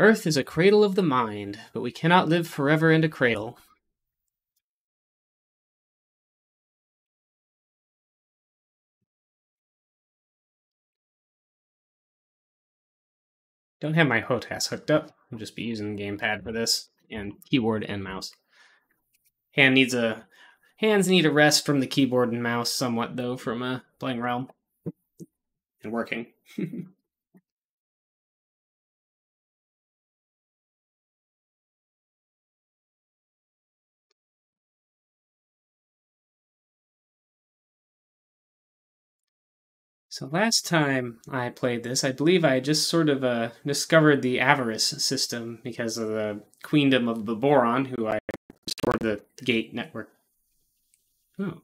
Earth is a cradle of the mind, but we cannot live forever in a cradle. Don't have my HOTAS hooked up. I'll just be using the gamepad for this, and keyboard and mouse. Hands need a rest from the keyboard and mouse somewhat, though, from playing Realm and working. So last time I played this, I believe I just sort of discovered the Avarice system because of the Queendom of the Boron, who I restored the gate network. Oh.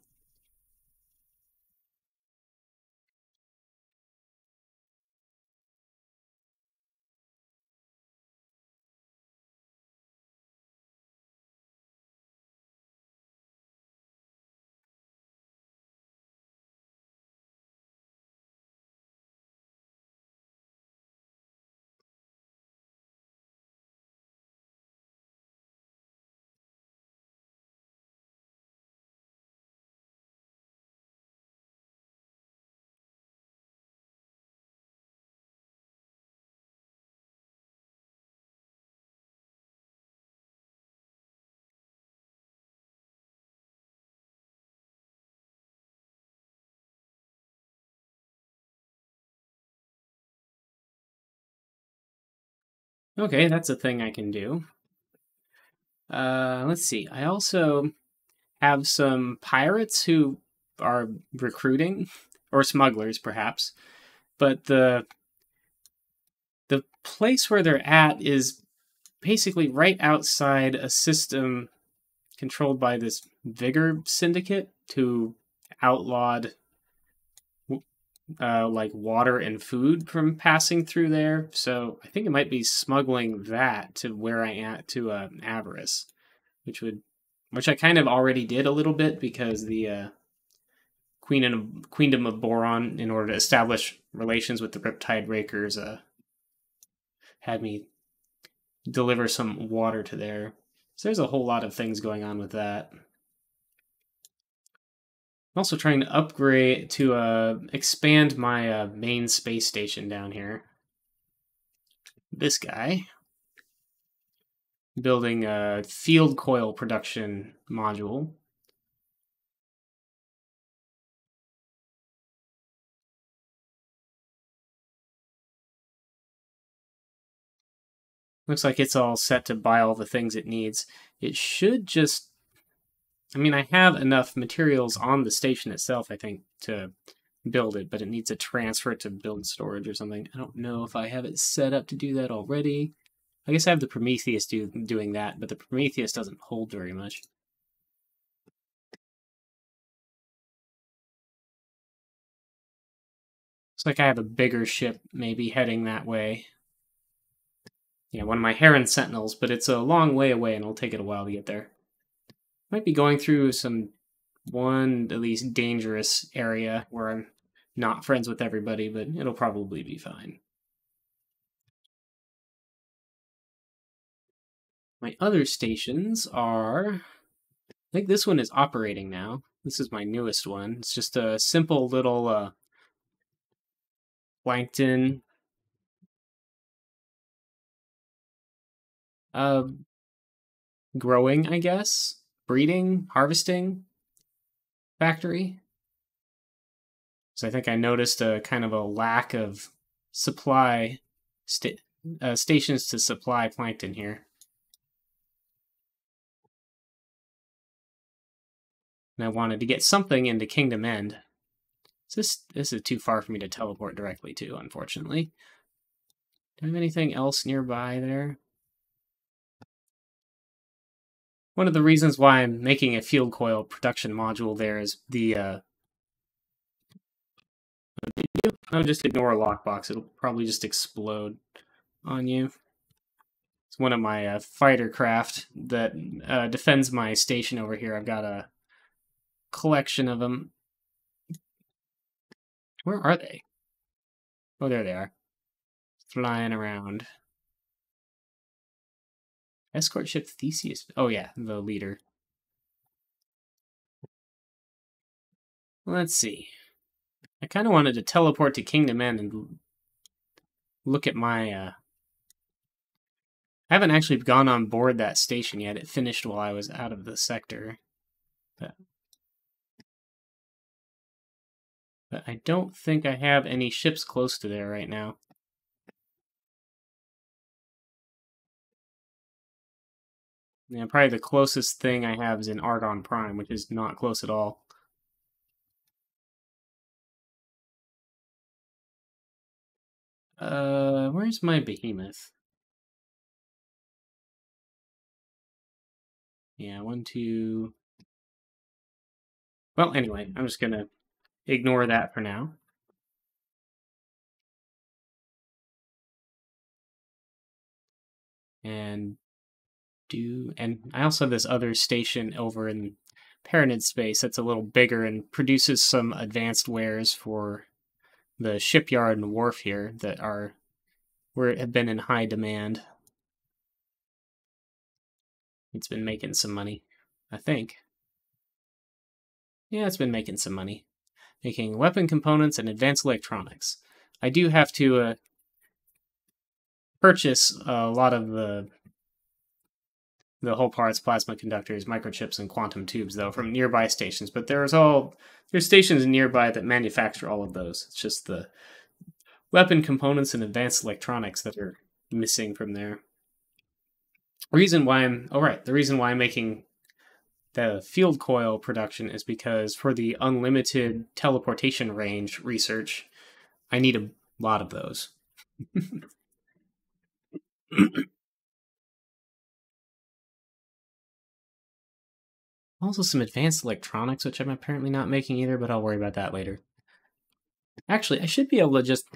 Okay, that's a thing I can do. Let's see. I also have some pirates who are recruiting, or smugglers perhaps, but the place where they're at is basically right outside a system controlled by this Vigor Syndicate who outlawed like water and food from passing through there. So I think it might be smuggling that to where I am to Avarice, which I kind of already did a little bit because the Queendom of Boron, in order to establish relations with the Riptide Rakers, had me deliver some water to there. So there's a whole lot of things going on with that. I'm also trying to upgrade to expand my main space station down here. This guy. Building a field coil production module. Looks like it's all set to buy all the things it needs. It should just... I mean, I have enough materials on the station itself, I think, to build it, but it needs a transfer to build storage or something. I don't know if I have it set up to do that already. I guess I have the Prometheus doing that, but the Prometheus doesn't hold very much. Looks like I have a bigger ship maybe heading that way. Yeah, one of my Heron Sentinels, but it's a long way away and it'll take it a while to get there. Might be going through one at least dangerous area where I'm not friends with everybody, but it'll probably be fine. My other stations are... I think this one is operating now. This is my newest one. It's just a simple little plankton growing, I guess, breeding, harvesting factory. So I think I noticed a kind of a lack of supply stations to supply plankton here. And I wanted to get something into Kingdom End. So this is too far for me to teleport directly to, unfortunately. Do I have anything else nearby there? One of the reasons why I'm making a field coil production module there is the I'll just ignore a lockbox. It'll probably just explode on you. It's one of my fighter craft that defends my station over here. I've got a collection of them. Where are they? Oh, there they are. Flying around. Escort ship Theseus. Oh yeah, the leader. Let's see. I kind of wanted to teleport to Kingdom End and look at my. I haven't actually gone on board that station yet. It finished while I was out of the sector. But I don't think I have any ships close to there right now. Yeah, probably the closest thing I have is in Argon Prime, which is not close at all. Where's my behemoth? Yeah, 1, 2. Well, anyway, I'm just gonna ignore that for now. And I also have this other station over in Paranid space that's a little bigger and produces some advanced wares for the shipyard and wharf here that have been in high demand. It's been making some money, I think. Yeah, it's been making some money. Making weapon components and advanced electronics. I do have to purchase a lot of the whole parts, plasma conductors, microchips, and quantum tubes, though, from nearby stations. But there's stations nearby that manufacture all of those. It's just the weapon components and advanced electronics that are missing from there. The reason why I'm making the field coil production is because for the unlimited teleportation range research, I need a lot of those. Also some advanced electronics, which I'm apparently not making either, but I'll worry about that later. Actually, I should be able to just...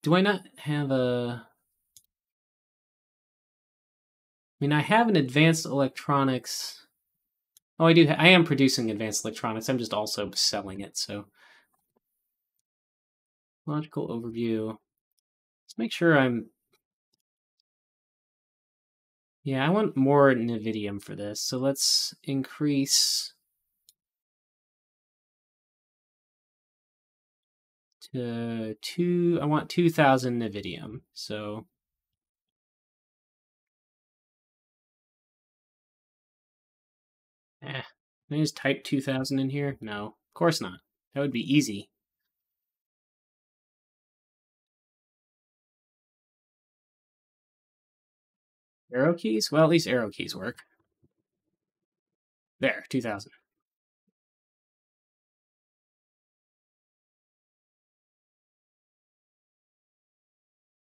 Do I not have a... I mean, I have an advanced electronics... Oh, I do. I am producing advanced electronics. I'm just also selling it, so... Logical overview. Let's make sure I'm... Yeah, I want more Nvidium for this, so let's increase to 2... I want 2,000 Nvidium, so... Can I just type 2,000 in here? No, of course not. That would be easy. Arrow keys? Well, at least arrow keys work. There, 2,000.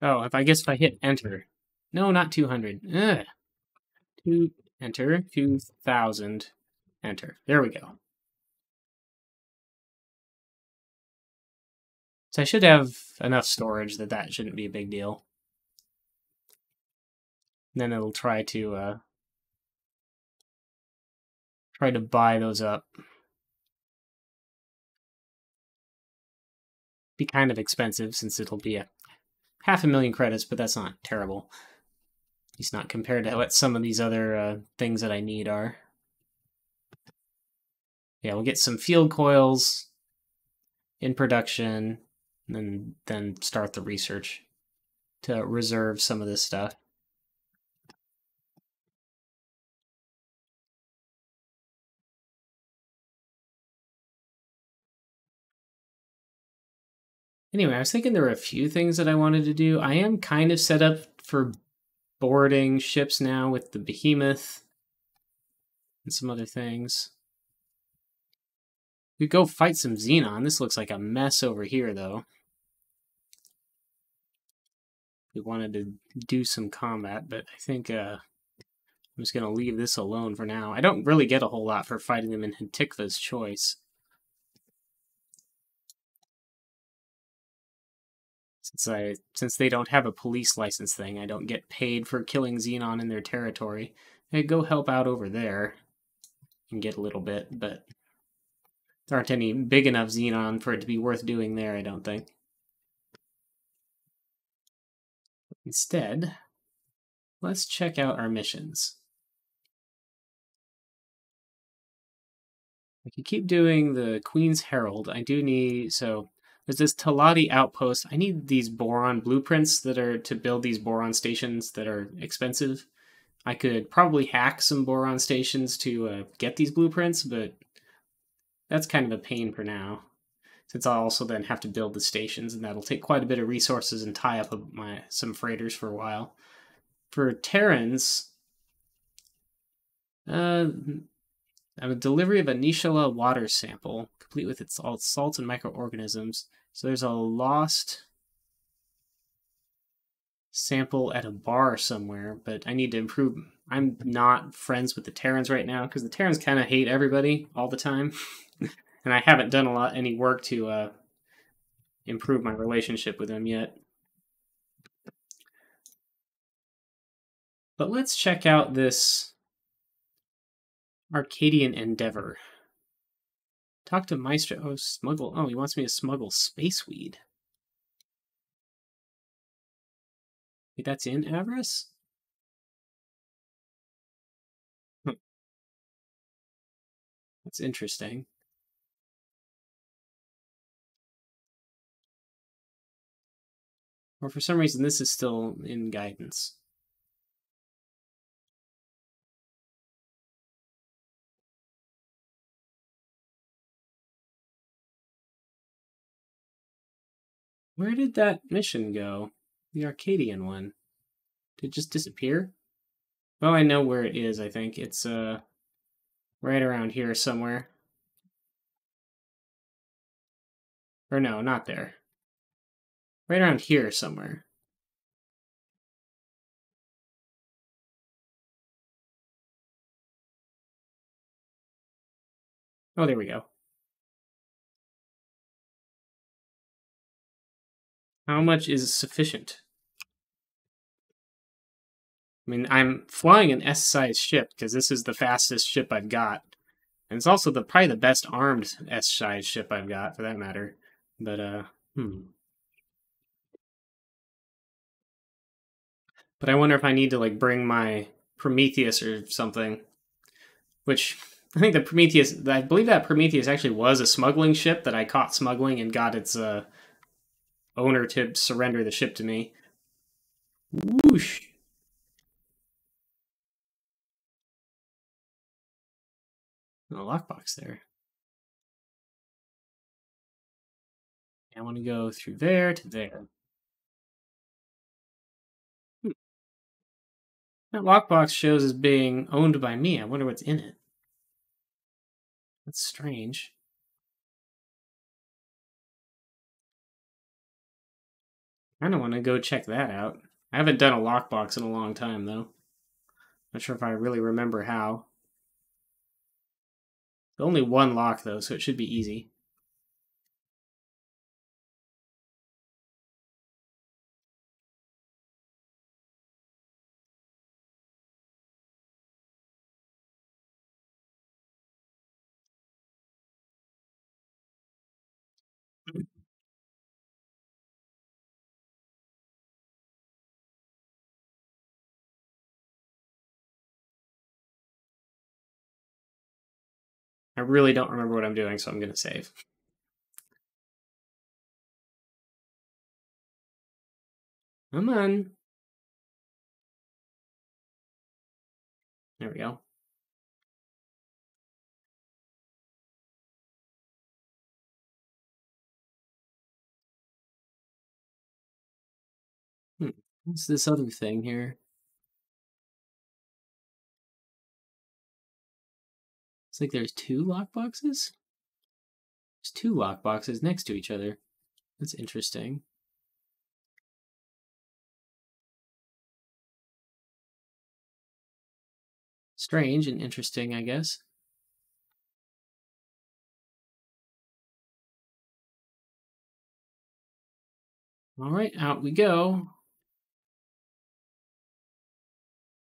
Oh, if I hit enter. No, not 200. Ugh. Enter, 2,000, enter. There we go. So I should have enough storage that shouldn't be a big deal. And then it'll try to buy those up. Be kind of expensive since it'll be a 500,000 credits, but that's not terrible. At least not compared to what some of these other things that I need are. Yeah, we'll get some field coils in production, and then start the research to reserve some of this stuff. Anyway, I was thinking there were a few things that I wanted to do. I am kind of set up for boarding ships now with the behemoth and some other things. We go fight some Xenon. This looks like a mess over here, though. We wanted to do some combat, but I think I'm just going to leave this alone for now. I don't really get a whole lot for fighting them in Hintikva's Choice. Since they don't have a police license thing, I don't get paid for killing Xenon in their territory. I go help out over there and get a little bit, but there aren't any big enough Xenon for it to be worth doing there, I don't think. Instead, let's check out our missions. I can keep doing the Queen's Herald. I do need, so there's this Talati outpost. I need these boron blueprints that are to build these boron stations that are expensive. I could probably hack some boron stations to get these blueprints, but that's kind of a pain for now, since I'll also then have to build the stations, and that'll take quite a bit of resources and tie up some freighters for a while. For Terrans, a delivery of a Nishala water sample, complete with its all salts and microorganisms. So there's a lost sample at a bar somewhere, but I need to improve. I'm not friends with the Terrans right now because the Terrans kind of hate everybody all the time, and I haven't done any work to improve my relationship with them yet. But let's check out this Arcadian endeavor. Talk to Maestro. Oh, smuggle. Oh, he wants me to smuggle space weed. Wait, that's in Avarice? That's interesting. Or for some reason, this is still in guidance. Where did that mission go? The Arcadian one. Did it just disappear? Well, I know where it is, I think. It's right around here somewhere. Or no, not there. Right around here somewhere. Oh, there we go. How much is sufficient? I mean, I'm flying an S-sized ship because this is the fastest ship I've got. And it's also probably the best armed S-sized ship I've got, for that matter. But, But I wonder if I need to, like, bring my Prometheus or something. Which, I think the Prometheus, I believe that Prometheus actually was a smuggling ship that I caught smuggling and got its owner to surrender the ship to me. Whoosh! A lockbox there. I want to go through there to there. That lockbox shows as being owned by me. I wonder what's in it. That's strange. I kind of want to go check that out. I haven't done a lockbox in a long time, though. Not sure if I really remember how. Only one lock, though, so it should be easy. I really don't remember what I'm doing, so I'm going to save. Come on. There we go. What's this other thing here? It's like there's two lockboxes? There's two lockboxes next to each other. That's interesting. Strange and interesting, I guess. All right, out we go.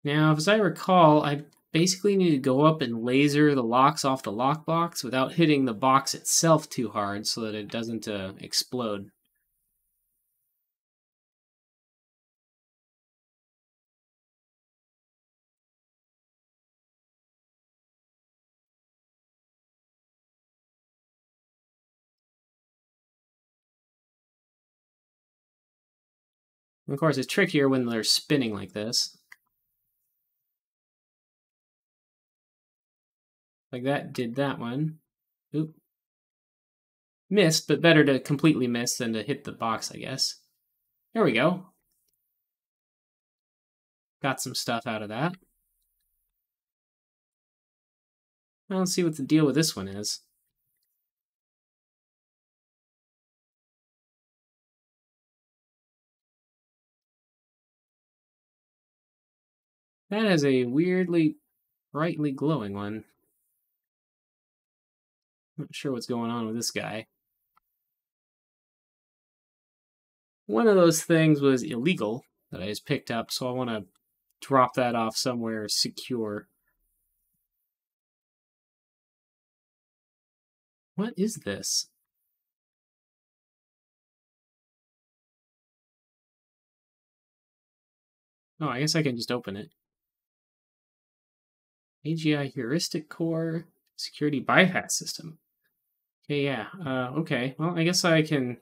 Now, as I recall, I basically need to go up and laser the locks off the lockbox without hitting the box itself too hard so that it doesn't explode. Of course, it's trickier when they're spinning like this. Like that did that one. Oop. Missed, but better to completely miss than to hit the box, I guess. There we go. Got some stuff out of that. Now let's see what the deal with this one is. That is a weirdly brightly glowing one. Not sure what's going on with this guy. One of those things was illegal that I just picked up, so I want to drop that off somewhere secure. What is this? Oh, I guess I can just open it. AGI heuristic core security bypass system. Okay, yeah. Okay. Well, I guess I can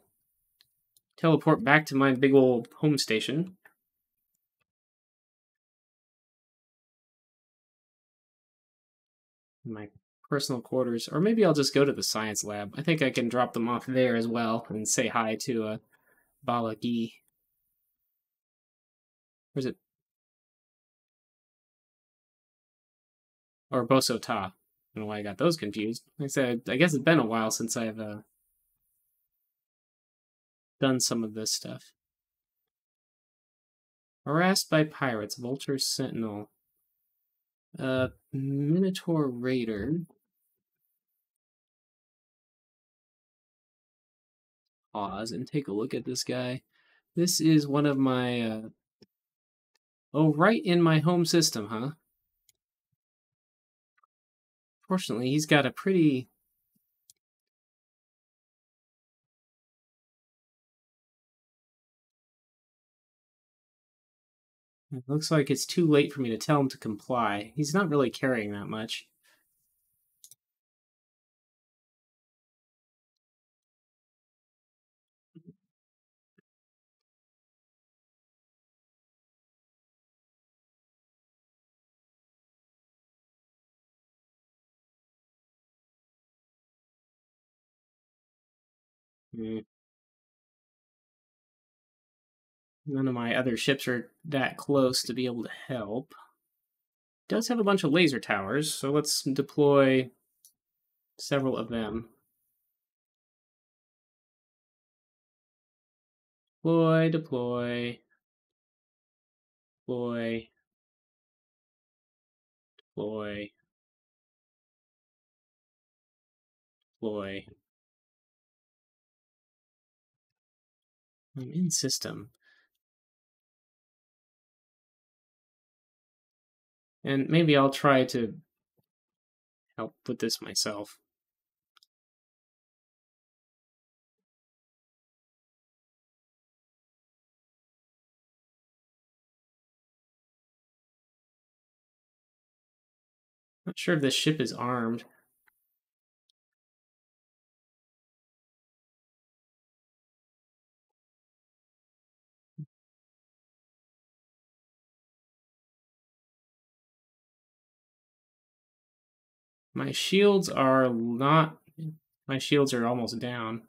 teleport back to my big old home station. My personal quarters. Or maybe I'll just go to the science lab. I think I can drop them off there as well and say hi to Balagi. Where's it? Or Boso Ta. I don't know why I got those confused. Like I said, I guess it's been a while since I've done some of this stuff. Harassed by pirates, Vulture Sentinel. Minotaur Raider. Pause and take a look at this guy. This is one of my, oh, right in my home system, huh? Fortunately, he's got a pretty... It looks like it's too late for me to tell him to comply. He's not really carrying that much. Mm. None of my other ships are that close to be able to help. Does have a bunch of laser towers, so let's deploy several of them. Deploy, deploy, deploy, deploy, deploy. I'm in system. And maybe I'll try to help with this myself. Not sure if this ship is armed. My shields are not... My shields are almost down.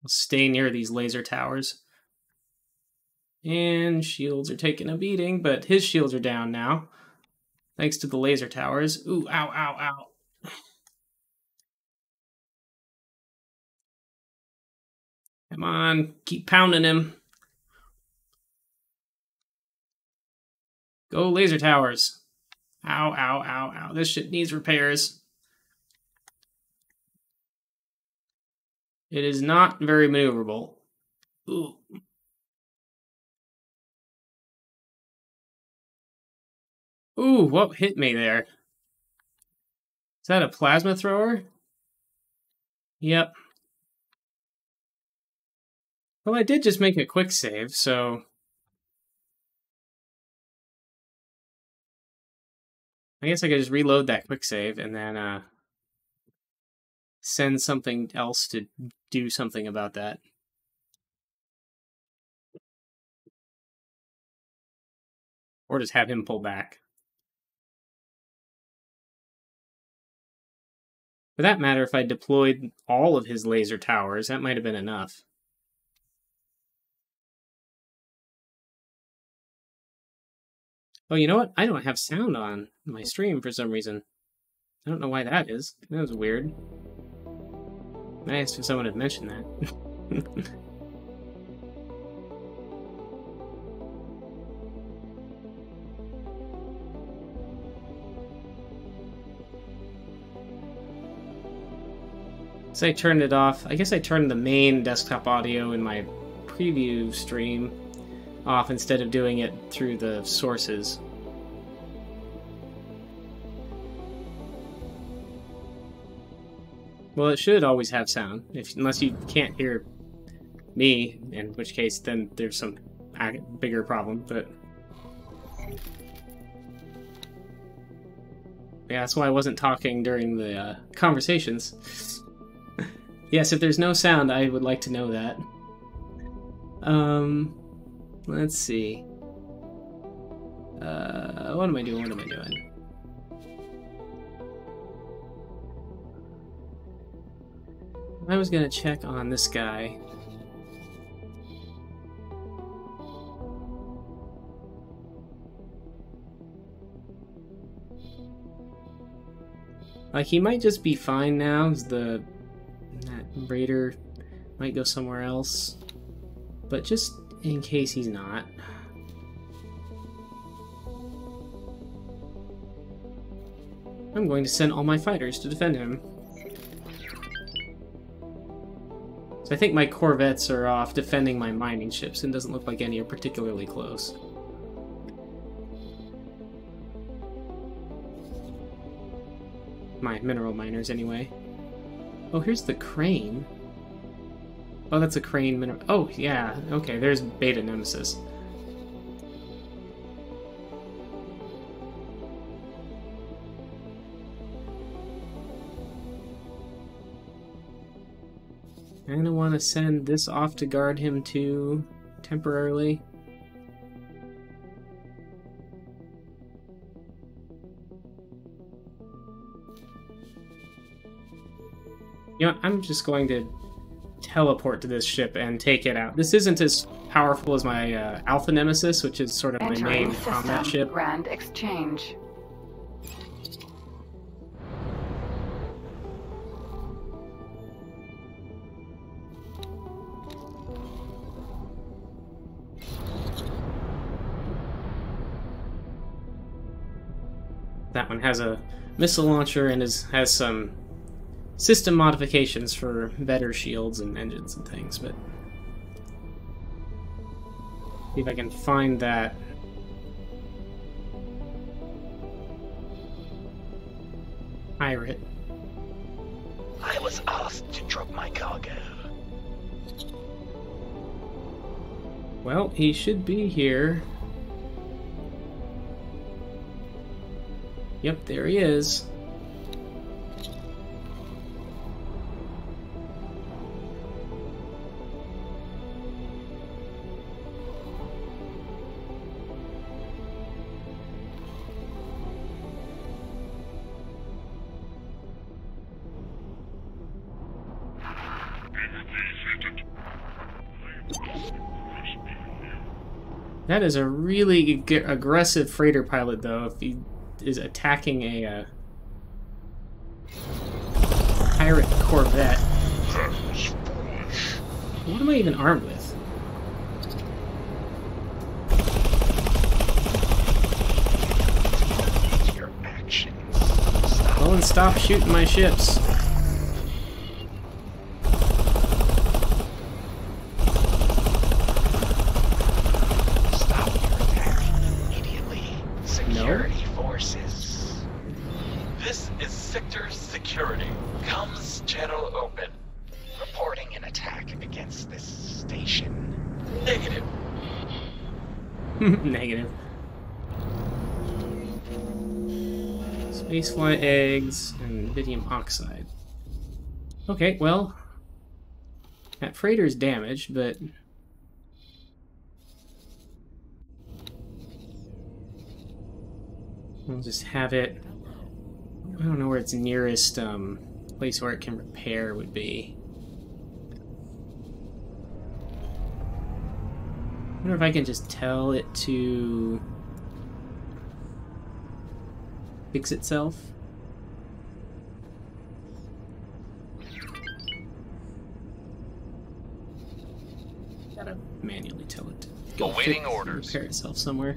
I'll stay near these laser towers. And shields are taking a beating, but his shields are down now. Thanks to the laser towers. Ooh, ow, ow, ow. Come on, keep pounding him. Go laser towers. Ow, ow, ow, ow. This shit needs repairs. It is not very maneuverable. Ooh. Ooh, what hit me there? Is that a plasma thrower? Yep. Well, I did just make a quick save, so... I guess I could just reload that quick save and then send something else to do something about that. Or just have him pull back. For that matter, if I deployed all of his laser towers, that might have been enough. Oh, you know what? I don't have sound on my stream for some reason. I don't know why that is. That was weird. I asked if someone had mentioned that. So I turned it off. I guess I turned the main desktop audio in my preview stream off instead of doing it through the sources. Well, it should always have sound, unless you can't hear me, in which case then there's some bigger problem, but... Yeah, that's why I wasn't talking during the conversations. Yes, if there's no sound, I would like to know that. Let's see. What am I doing? What am I doing? I was gonna check on this guy. Like, he might just be fine now. That raider might go somewhere else. But just in case he's not. I'm going to send all my fighters to defend him. So I think my corvettes are off defending my mining ships, and doesn't look like any are particularly close. My mineral miners, anyway. Oh, here's the crane. Oh, that's a crane mineral. Oh, yeah. Okay, there's Beta Nemesis. I'm gonna want to send this off to guard him too, temporarily. You know, I'm just going to teleport to this ship and take it out. This isn't as powerful as my Alpha Nemesis, which is sort of my main combat ship. Grand exchange. That one has a missile launcher and has some system modifications for better shields and engines and things, but see if I can find that. Pirate. I was asked to drop my cargo. Well, he should be here. Yep, there he is. That is a really aggressive freighter pilot, though, if he is attacking a pirate corvette. What am I even armed with? Your actions. Well, and stop shooting my ships. Security forces. This is Sector Security. Comms channel open. Reporting an attack against this station. Negative. Negative. Spacefly eggs and Vidium oxide. Okay, well, that freighter's damaged, but we'll just have it. I don't know where its nearest place where it can repair would be. I wonder if I can just tell it to fix itself. Gotta manually tell it to go Awaiting orders. repair itself somewhere.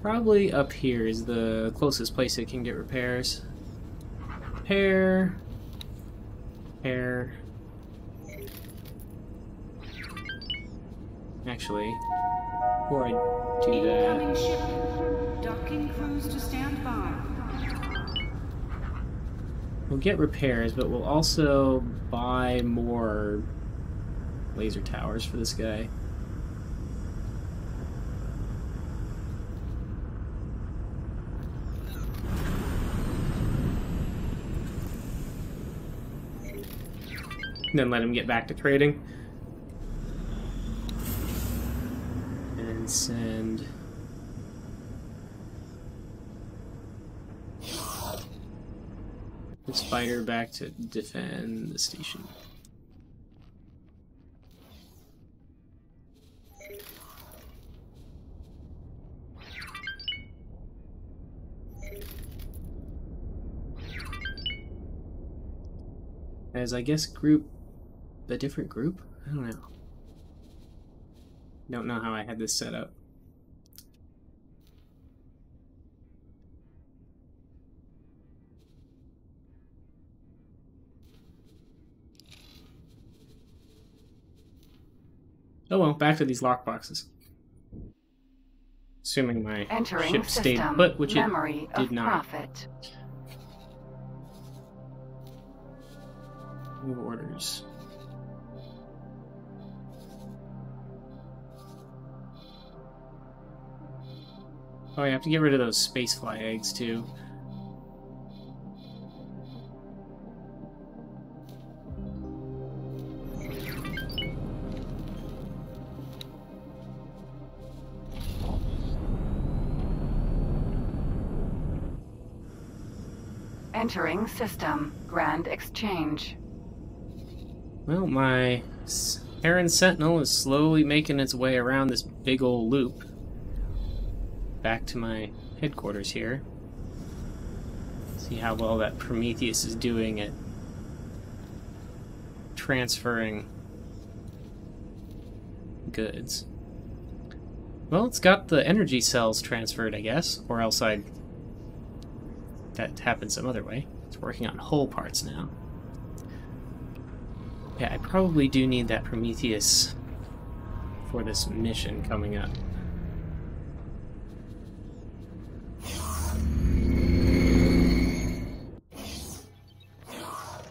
Probably up here is the closest place it can get repairs. Repair. Repair. Actually, before I do Incoming that, ship. Docking crews to stand by. we'll get repairs, but we'll also buy more laser towers for this guy. And then let him get back to trading. And send this fighter back to defend the station. As I guess group a different group? I don't know. Don't know how I had this set up. Oh well, back to these lockboxes. Assuming my Entering ship stayed system. put, which it Memory did of not. profit. Move orders. Oh, I have to get rid of those spacefly eggs too. Entering system. Grand exchange. Well, my Heron Sentinel is slowly making its way around this big old loop. Back to my headquarters here. See how well that Prometheus is doing at transferring goods. Well, it's got the energy cells transferred, I guess, or else that happened some other way. It's working on hull parts now. Yeah, I probably do need that Prometheus for this mission coming up.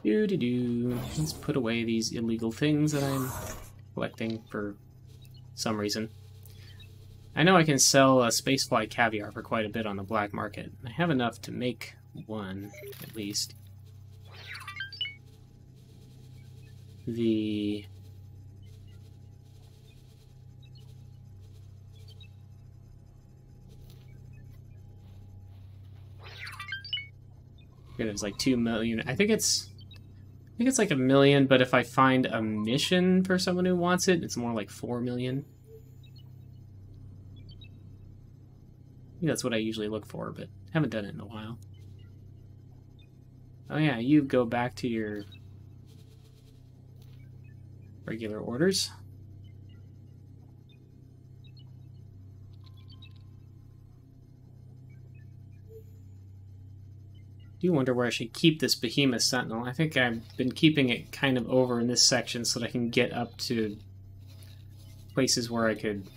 Doo-doo-doo. Let's put away these illegal things that I'm collecting for some reason. I know I can sell a spacefly caviar for quite a bit on the black market. I have enough to make one, at least. The... It's like 2 million. I think it's like 1 million, but if I find a mission for someone who wants it, it's more like 4 million. I think that's what I usually look for, but haven't done it in a while. Oh yeah, you go back to your regular orders. I do wonder where I should keep this Behemoth Sentinel. I think I've been keeping it kind of over in this section so that I can get up to places where I could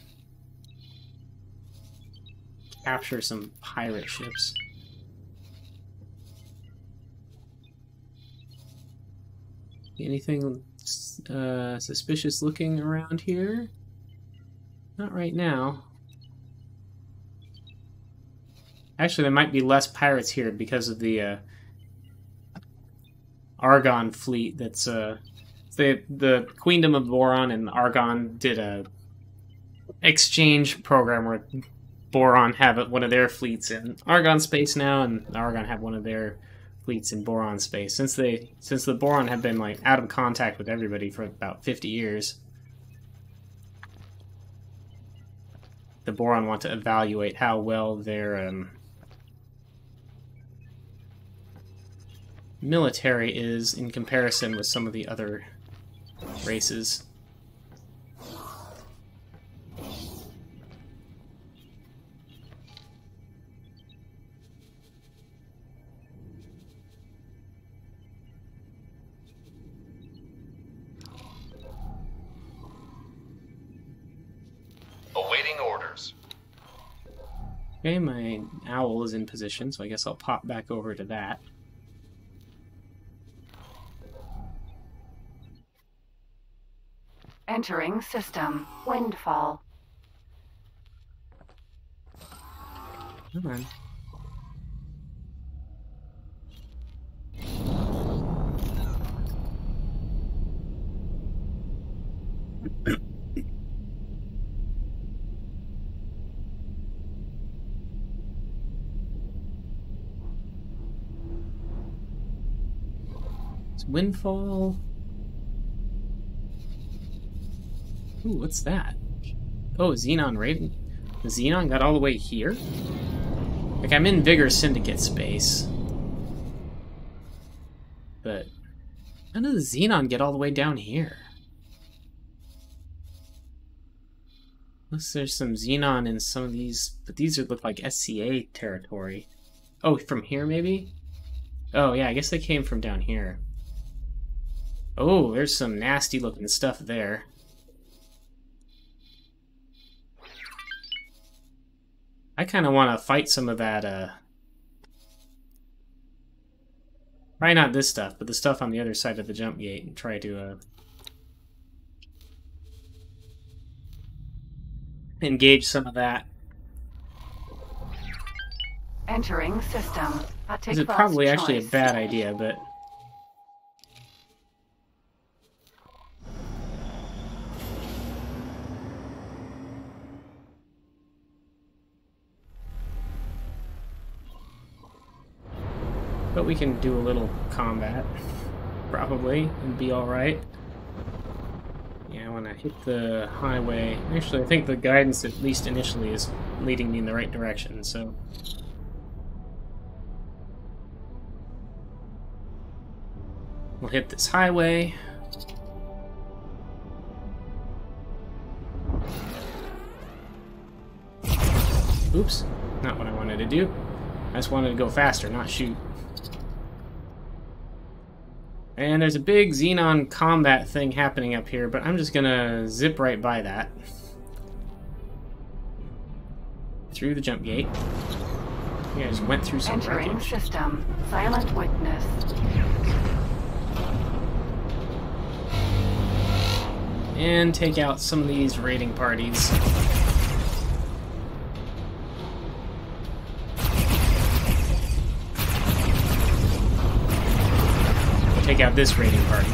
capture some pirate ships. Anything suspicious looking around here? Not right now. Actually, there might be less pirates here because of the Argon fleet. That's the Queendom of Boron and Argon did a exchange program where Boron have one of their fleets in Argon space now, and Argon have one of their fleets in Boron space. Since the Boron have been like out of contact with everybody for about 50 years, the Boron want to evaluate how well their military is in comparison with some of the other races. Awaiting orders. Okay, my owl is in position, so I guess I'll pop back over to that. Entering system. Windfall. Come on. It's Windfall. Ooh, what's that? Oh, Xenon rating. The Xenon got all the way here? Like, I'm in Vigor Syndicate space. But how did the Xenon get all the way down here? Unless there's some Xenon in some of these, but these look like SCA territory. Oh, from here maybe? Oh yeah, I guess they came from down here. Oh, there's some nasty looking stuff there. I kind of want to fight some of that, probably not this stuff, but the stuff on the other side of the jump gate, and try to, engage some of that. Entering system. This is probably actually a bad idea, but... But we can do a little combat, probably, and be alright. Yeah, I want to hit the highway. Actually, I think the guidance, at least initially, is leading me in the right direction, so... We'll hit this highway. Oops, not what I wanted to do. I just wanted to go faster, not shoot. And there's a big Xenon combat thing happening up here, but I'm just gonna zip right by that. Through the jump gate. You guys went through some Entering wreckage. system. Silent witness. And take out some of these raiding parties. Take out this raiding party.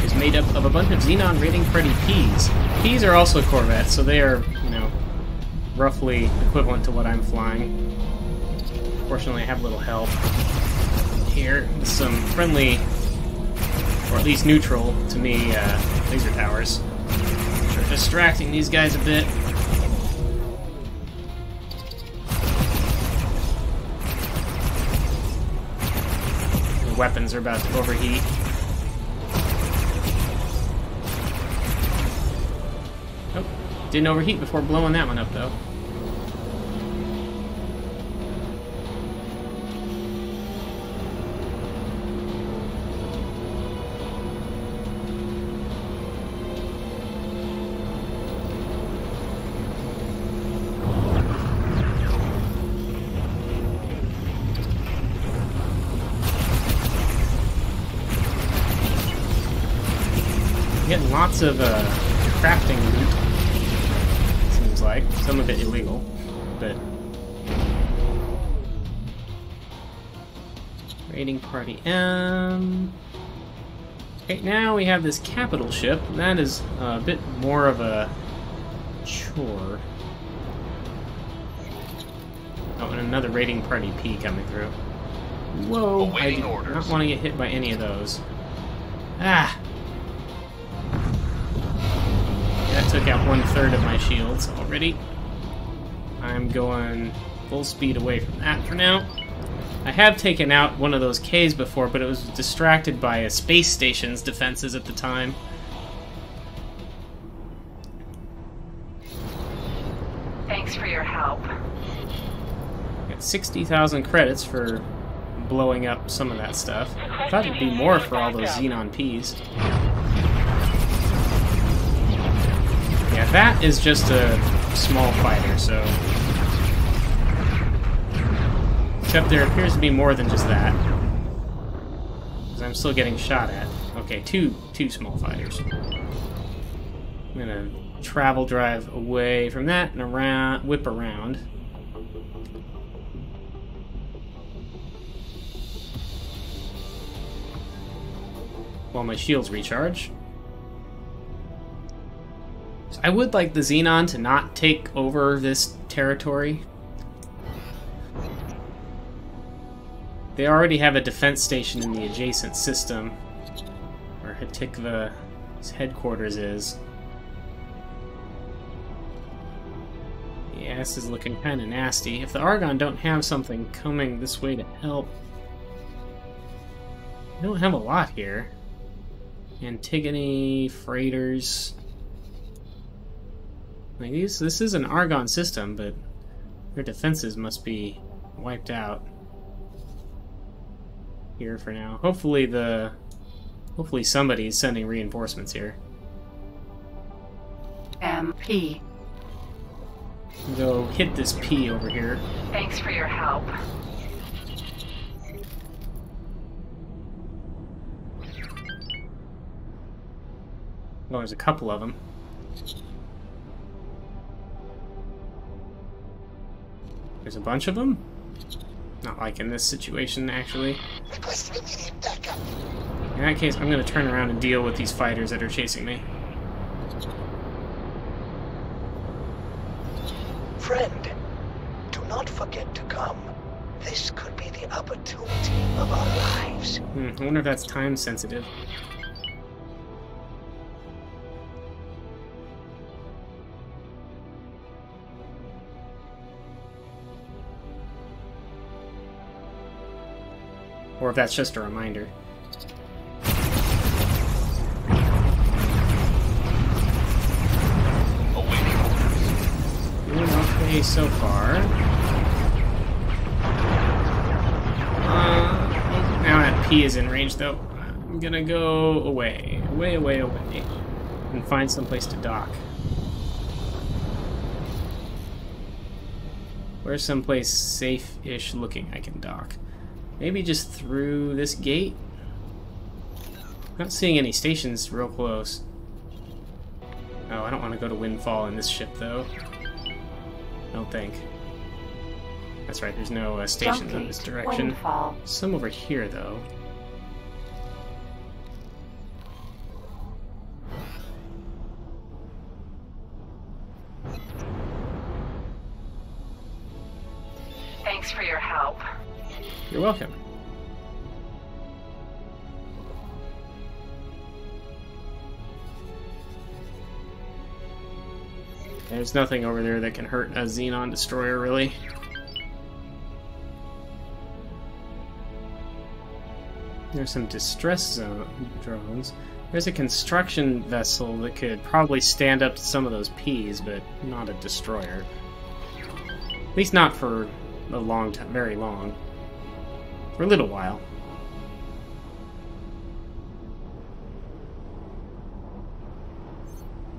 It's made up of a bunch of Xenon raiding party Ps. Ps are also Corvettes, so they are, you know, roughly equivalent to what I'm flying. Fortunately, I have a little help here with some friendly, or at least neutral to me, laser towers. They're distracting these guys a bit. Weapons are about to overheat. Oh, didn't overheat before blowing that one up, though. Getting lots of crafting loot, seems like. Some of it illegal, but Raiding party. Okay, now we have this capital ship. That is a bit more of a chore. Oh, and another raiding party P coming through. Whoa, I do not want to get hit by any of those. Ah! That took out 1/3 of my shields already. I'm going full speed away from that for now. I have taken out one of those Ks before, but it was distracted by a space station's defenses at the time. Thanks for your help. Got 60,000 credits for blowing up some of that stuff. I thought it'd be more for all those Xenon Ps. Yeah, that is just a small fighter, so... Except there appears to be more than just that. Because I'm still getting shot at. Okay, two small fighters. I'm gonna travel drive away from that and around, whip around. While my shields recharge. So I would like the Xenon to not take over this territory. They already have a defense station in the adjacent system, where Hatikva's headquarters is. Yeah, this is looking kind of nasty. If the Argon don't have something coming this way to help... I don't have a lot here. Antigone, freighters... Like this is an Argon system, but their defenses must be wiped out. Here for now. Hopefully somebody's sending reinforcements here. MP. Go hit this P over here. Thanks for your help. Oh, there's a couple of them. There's a bunch of them? Not like in this situation, actually. In that case, I'm going to turn around and deal with these fighters that are chasing me. Friend, do not forget to come. This could be the opportunity of our lives. I wonder if that's time sensitive. Or if that's just a reminder. Doing okay so far. Now that P is in range, though. I'm gonna go away. Away, and find someplace to dock. Where's someplace safe-ish looking I can dock? Maybe just through this gate? Not seeing any stations real close. Oh, I don't want to go to Windfall in this ship, though. I don't think. That's right, there's no stations in this direction. Windfall. Some over here, though. Thanks for your help. You're welcome. There's nothing over there that can hurt a Xenon destroyer, really. There's some distress zone drones. There's a construction vessel that could probably stand up to some of those Ps, but not a destroyer. At least not for a long time, very long. For a little while.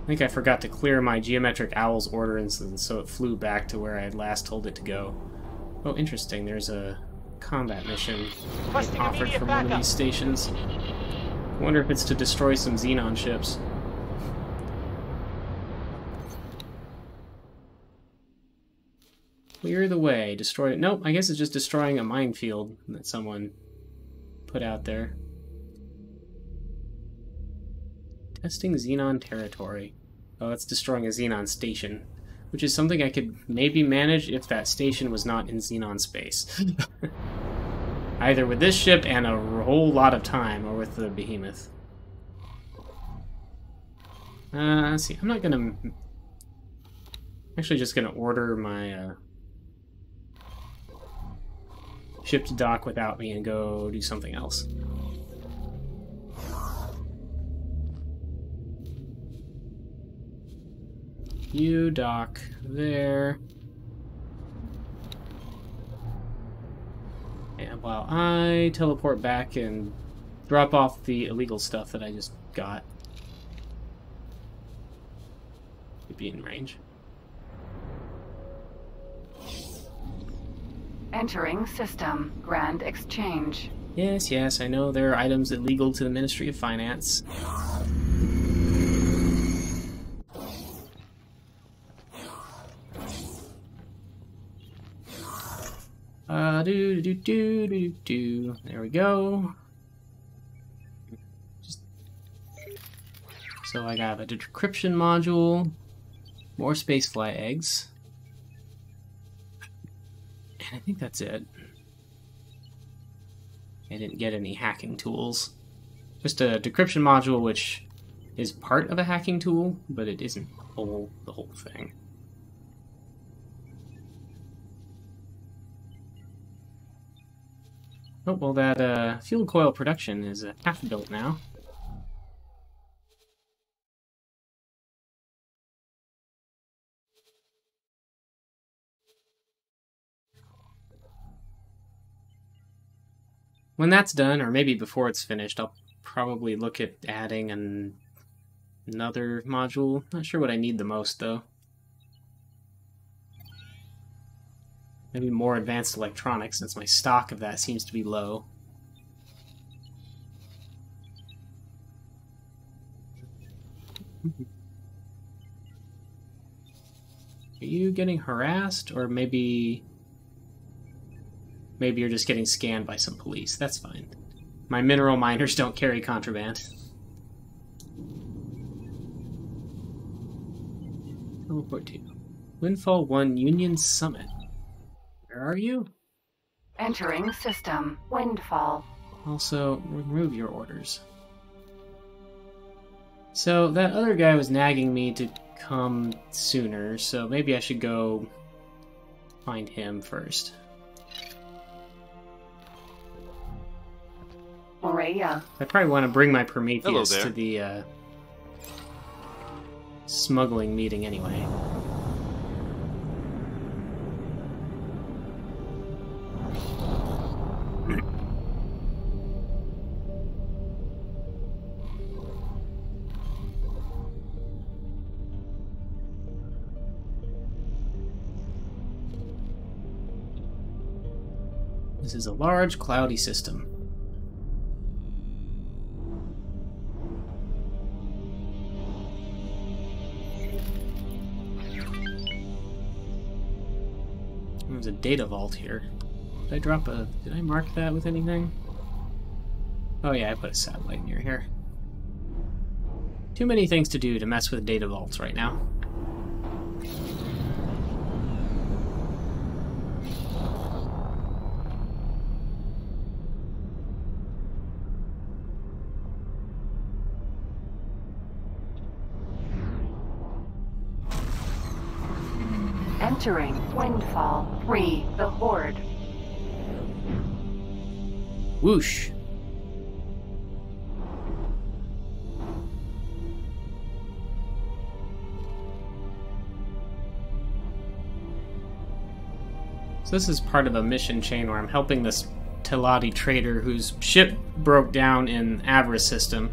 I think I forgot to clear my Geometric Owl's ordnance, and so it flew back to where I had last told it to go. Oh, interesting. There's a combat mission offered from one of these stations. I wonder if it's to destroy some Xenon ships. Clear the way. Destroy it. Nope, I guess it's just destroying a minefield that someone put out there. Testing Xenon territory. Oh, that's destroying a Xenon station, which is something I could maybe manage if that station was not in Xenon space. Either with this ship and a whole lot of time, or with the Behemoth. Let's see, I'm not gonna... I'm actually just gonna order my ship to dock without me and go do something else. You dock there. And while I teleport back and drop off the illegal stuff that I just got. Could be in range. Entering system. Grand exchange. Yes, yes, I know there are items illegal to the Ministry of Finance. There we go. So I got a decryption module, more spacefly eggs, and I think that's it. I didn't get any hacking tools. Just a decryption module, which is part of a hacking tool, but it isn't the whole thing. Oh, well, that fuel coil production is half built now. When that's done, or maybe before it's finished, I'll probably look at adding another module. Not sure what I need the most, though. Maybe more advanced electronics, since my stock of that seems to be low. Are you getting harassed, or maybe you're just getting scanned by some police? That's fine. My mineral miners don't carry contraband. Teleport to Windfall 1 Union Summit. Where are you? Entering system. Windfall. Also, remove your orders. So, that other guy was nagging me to come sooner, so maybe I should go find him first. Morea. I probably want to bring my Prometheus to the smuggling meeting anyway. This is a large, cloudy system. There's a data vault here. Did I mark that with anything? Oh yeah, I put a satellite near here. Too many things to do to mess with data vaults right now. Entering Windfall 3, the Horde. Whoosh. So this is part of a mission chain where I'm helping this Teladi trader whose ship broke down in Avarice system.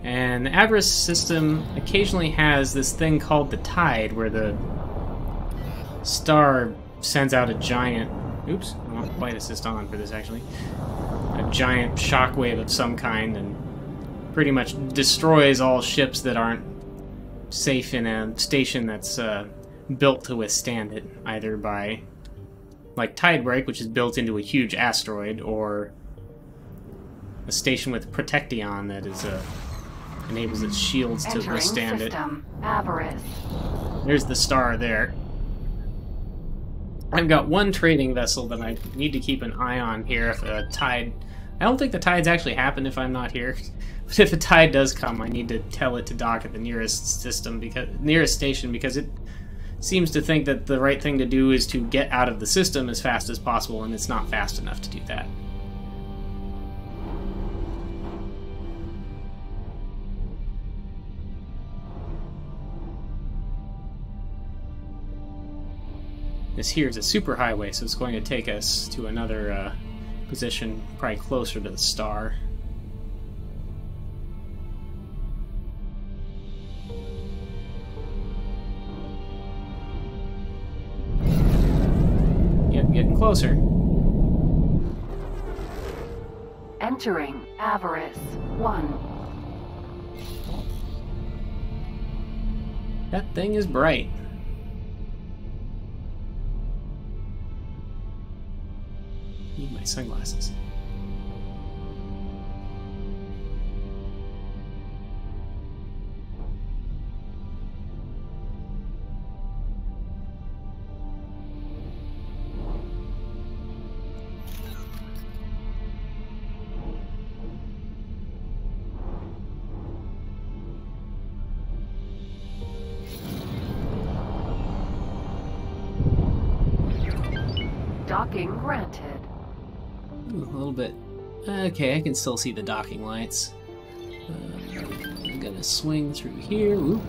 And the Avarice system occasionally has this thing called the Tide, where the star sends out a giant... Oops, I want flight assist on for this, actually. A giant shockwave of some kind, and pretty much destroys all ships that aren't safe in a station that's built to withstand it, either by, like, Tidebreak, which is built into a huge asteroid, or a station with Protection that is enables its shields to Entering withstand system. Avarice. it. There's the star there. I've got one trading vessel that I need to keep an eye on here if a tide... I don't think the tides actually happen if I'm not here. But if a tide does come, I need to tell it to dock at the nearest station because it seems to think that the right thing to do is to get out of the system as fast as possible, and it's not fast enough to do that. This here is a superhighway, so it's going to take us to another position, probably closer to the star. Yep, getting closer. Entering Avarice 1. That thing is bright. Need my sunglasses. Docking granted. Ooh, a little bit. Okay, I can still see the docking lights. I'm gonna swing through here. Ooh.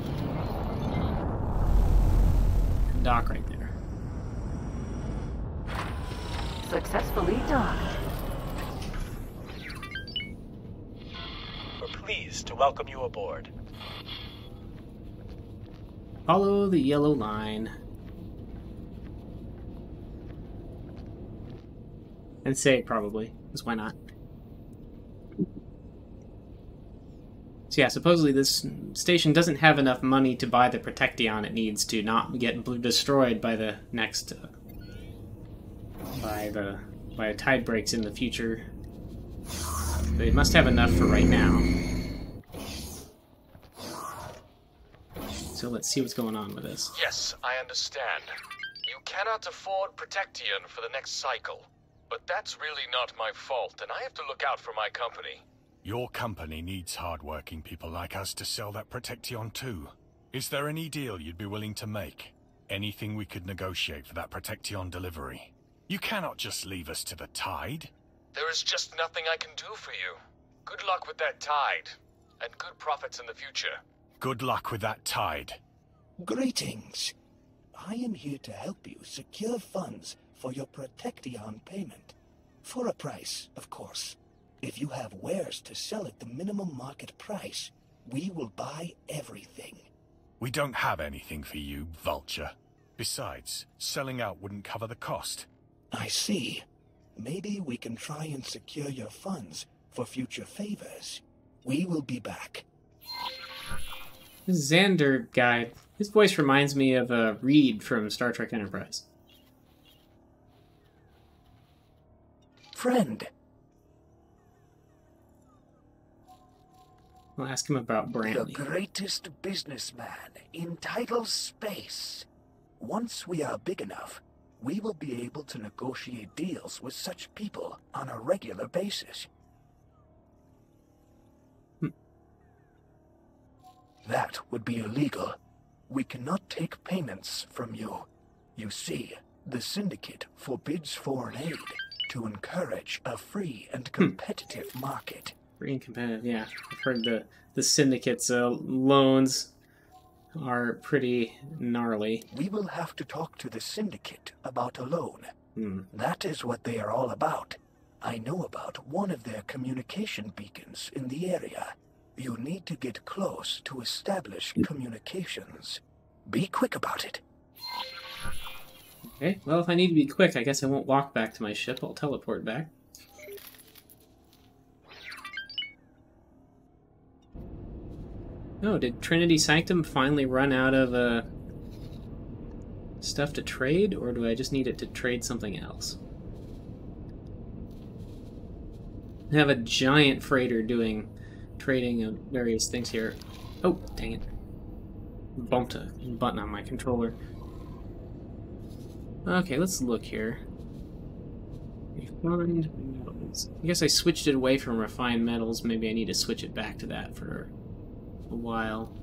Dock right there. Successfully docked. We're pleased to welcome you aboard. Follow the yellow line. And save, probably, because why not? So yeah, supposedly this station doesn't have enough money to buy the Protection it needs to not get destroyed by the next... by tide breaks in the future. They must have enough for right now. So let's see what's going on with this. Yes, I understand. You cannot afford Protection for the next cycle. But that's really not my fault, and I have to look out for my company. Your company needs hard-working people like us to sell that Protection too. Is there any deal you'd be willing to make? Anything we could negotiate for that Protection delivery? You cannot just leave us to the tide. There is just nothing I can do for you. Good luck with that tide, and good profits in the future. Good luck with that tide. Greetings. I am here to help you secure funds for your Protection payment. For a price, of course. If you have wares to sell at the minimum market price, we will buy everything. We don't have anything for you, Vulture. Besides, selling out wouldn't cover the cost. I see. Maybe we can try and secure your funds for future favors. We will be back. This Xander guy, his voice reminds me of Reed from Star Trek Enterprise. Friend. I'll ask him about The Brantley. greatest businessman in tidal space. Once we are big enough, we will be able to negotiate deals with such people on a regular basis. That would be illegal. We cannot take payments from you. You see, the Syndicate forbids foreign aid to encourage a free and competitive market. Free and competitive, yeah. I've heard the Syndicate's loans are pretty gnarly. We will have to talk to the Syndicate about a loan. That is what they are all about. I know about one of their communication beacons in the area. You need to get close to establish communications. Be quick about it. Okay, well, if I need to be quick, I guess I won't walk back to my ship. I'll teleport back. Oh, did Trinity Sanctum finally run out of stuff to trade, or do I just need it to trade something else? I have a giant freighter trading of various things here. Oh, dang it. Bumped a button on my controller. Okay, let's look here. Refined metals. I guess I switched it away from refined metals. Maybe I need to switch it back to that for a while.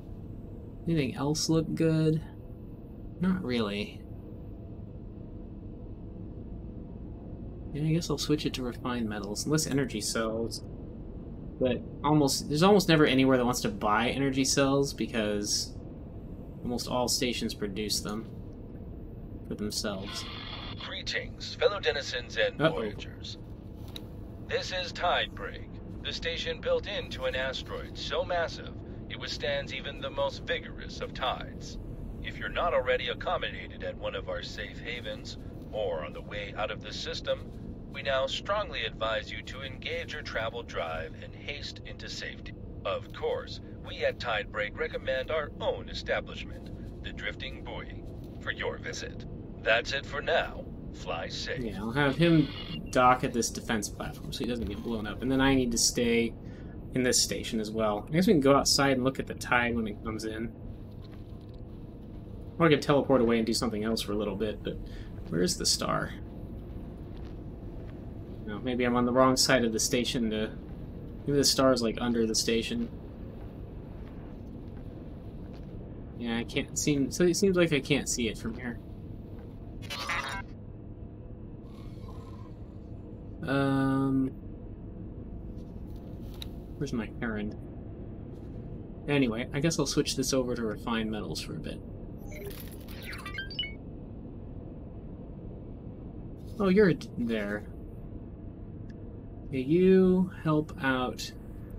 Anything else look good? Not really. Yeah, I guess I'll switch it to refined metals. Less energy cells. But there's almost never anywhere that wants to buy energy cells because almost all stations produce them for themselves. Greetings, fellow denizens and voyagers. This is Tidebreak, the station built into an asteroid so massive it withstands even the most vigorous of tides. If you're not already accommodated at one of our safe havens, or on the way out of the system, we now strongly advise you to engage your travel drive and haste into safety. Of course, we at Tidebreak recommend our own establishment, the Drifting Buoy, for your visit. That's it for now. Fly safe. Yeah, I'll have him dock at this defense platform so he doesn't get blown up. And then I need to stay in this station as well. I guess we can go outside and look at the tide when it comes in. Or I could teleport away and do something else for a little bit, but where's the star? No, maybe I'm on the wrong side of the station to... Maybe the star's like under the station. Yeah, I can't seem... So it seems like I can't see it from here. Where's my errand? Anyway, I guess I'll switch this over to refined metals for a bit. Oh, you're there. Okay, you help out.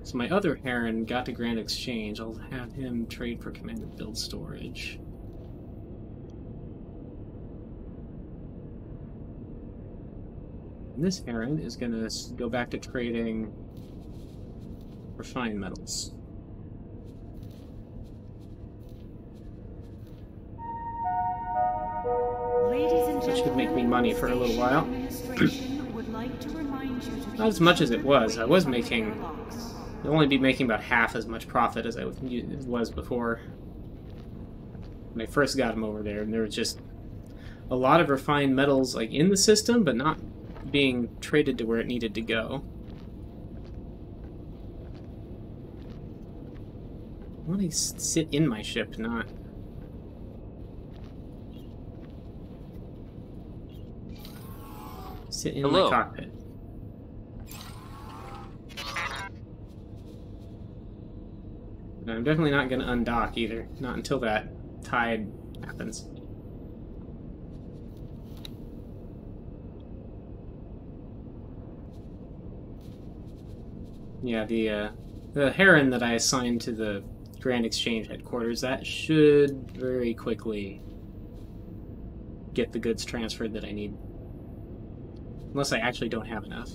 So my other Heron got to Grand Exchange. I'll have him trade for command and build storage. And this Heron is going to go back to trading refined metals. That should make me money for a little while. Not as much as it was. I was making... I'd only be making about half as much profit as I was before. When I first got him over there, and there was just a lot of refined metals like in the system, but not being traded to where it needed to go. I want to sit in my ship, not... sit in the cockpit. And I'm definitely not going to undock either. Not until that tide happens. Yeah, the Heron that I assigned to the Grand Exchange headquarters, that should very quickly get the goods transferred that I need. Unless I actually don't have enough.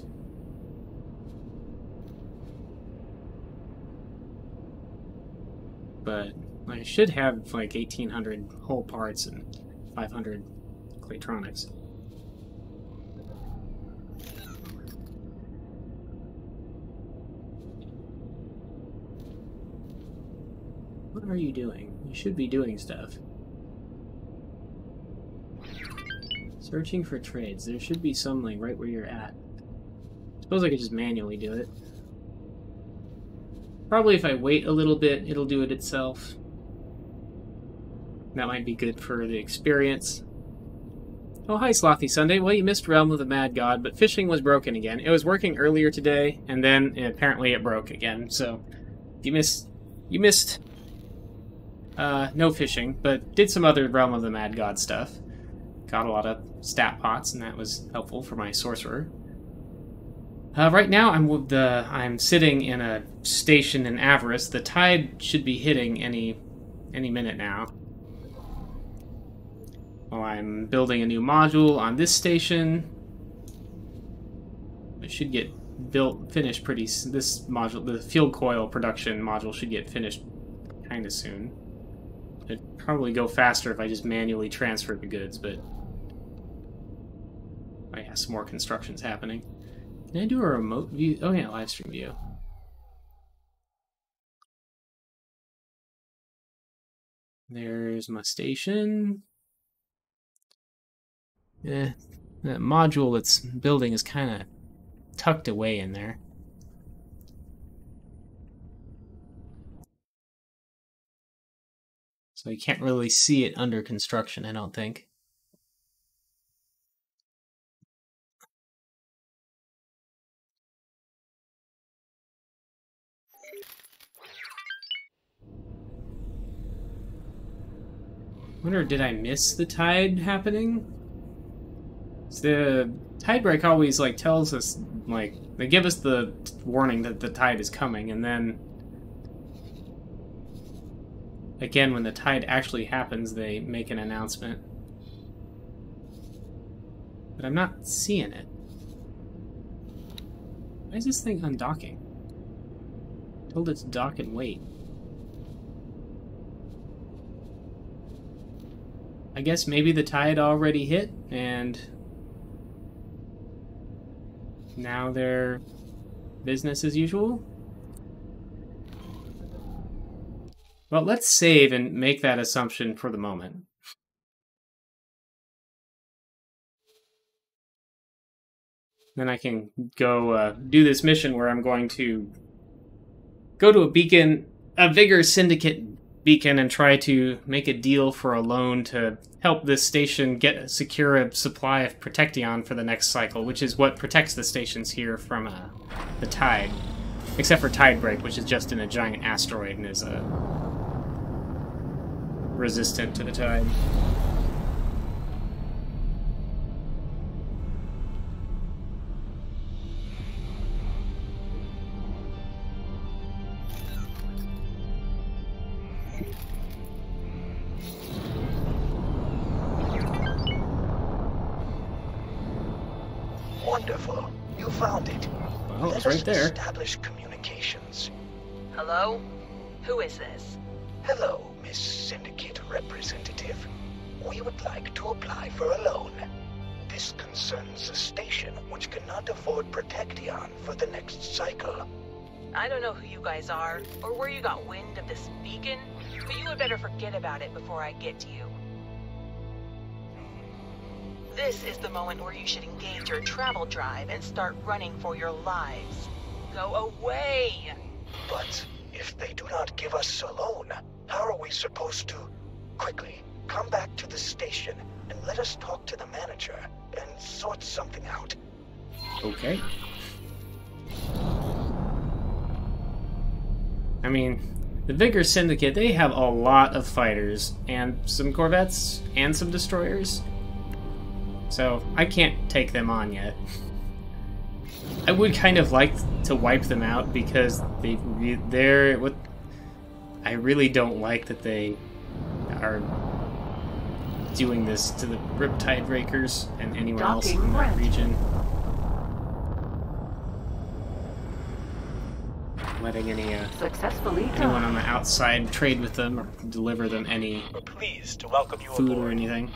But I should have like 1,800 whole parts and 500 Claytronics. What are you doing? You should be doing stuff. Searching for trades. There should be some like right where you're at. Suppose I could just manually do it. Probably if I wait a little bit, it'll do it itself. That might be good for the experience. Oh, hi, Slothy Sunday. Well, you missed Realm of the Mad God, but fishing was broken again. It was working earlier today, and then apparently it broke again. So, you missed no fishing, but did some other Realm of the Mad God stuff. Got a lot of stat pots, and that was helpful for my sorcerer. Right now, I'm sitting in a station in Avarice. The tide should be hitting any minute now. Well, I'm building a new module on this station. It should get finished pretty. This module, the field coil production module, should get finished kind of soon. It'd probably go faster if I just manually transferred the goods, but oh yeah, some more construction's happening. Can I do a remote view? Oh yeah, live stream view. There's my station. That module it's building is kind of tucked away in there. So you can't really see it under construction, I don't think. I wonder, did I miss the tide happening? The tide break always like tells us, like, they give us the warning that the tide is coming, and then again when the tide actually happens they make an announcement. But I'm not seeing it. Why is this thing undocking? Told it to dock and wait. I guess maybe the tide already hit, and now they're business as usual? Well, let's save and make that assumption for the moment. Then I can go do this mission where I'm going to go to a beacon, a Vigor Syndicate beacon, and try to make a deal for a loan to help this station secure a supply of Protection for the next cycle, which is what protects the stations here from the tide. Except for Tide Break, which is just in a giant asteroid and is resistant to the tide. Wonderful. You found it. Well, it's right there. Establish communications. Hello? Who is this? Hello, Miss Syndicate Representative. We would like to apply for a loan. This concerns a station which cannot afford Protection for the next cycle. I don't know who you guys are, or where you got wind of this beacon, but you had better forget about it before I get to you. This is the moment where you should engage your travel drive and start running for your lives. Go away! But if they do not give us a loan, how are we supposed to... Quickly, come back to the station and let us talk to the manager and sort something out. Okay. I mean, the Vigor Syndicate, they have a lot of fighters, and some corvettes, and some destroyers. So, I can't take them on yet. I would kind of like to wipe them out because they're what I really don't like that they are doing this to the Riptide Rakers and anyone else in that region. Letting any anyone on the outside trade with them or deliver them any food or anything.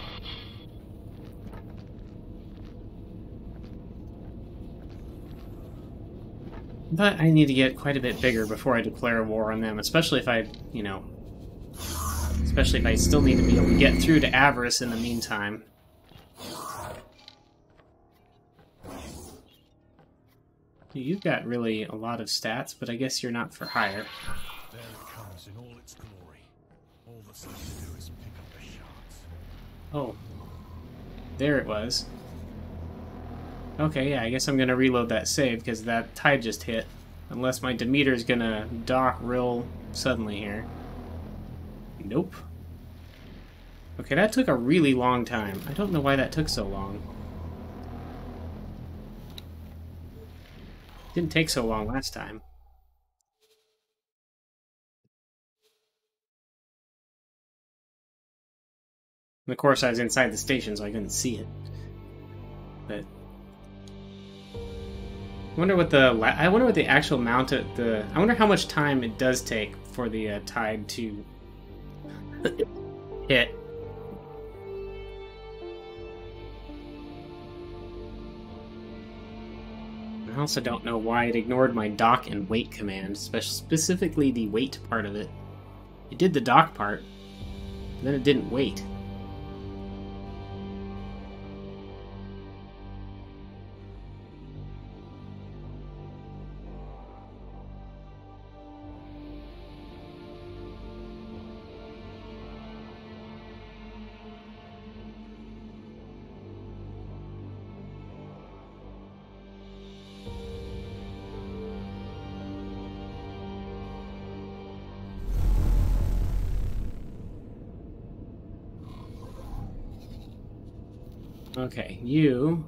But I need to get quite a bit bigger before I declare war on them, especially if I, you know, especially if I still need to be able to get through to Avarice in the meantime. You've got really a lot of stats, but I guess you're not for hire. There it comes in all its glory. All that's left to do is pick up the shards. Oh. There it was. Okay, yeah, I guess I'm gonna reload that save, because that tide just hit. Unless my Demeter's gonna dock real suddenly here. Nope. Okay, that took a really long time. I don't know why that took so long. Didn't take so long last time. And of course, I was inside the station, so I couldn't see it. But I wonder what the actual amount of the. I wonder how much time it does take for the tide to hit. I also don't know why it ignored my dock and wait command, specifically the wait part of it. It did the dock part, but then it didn't wait. Okay, you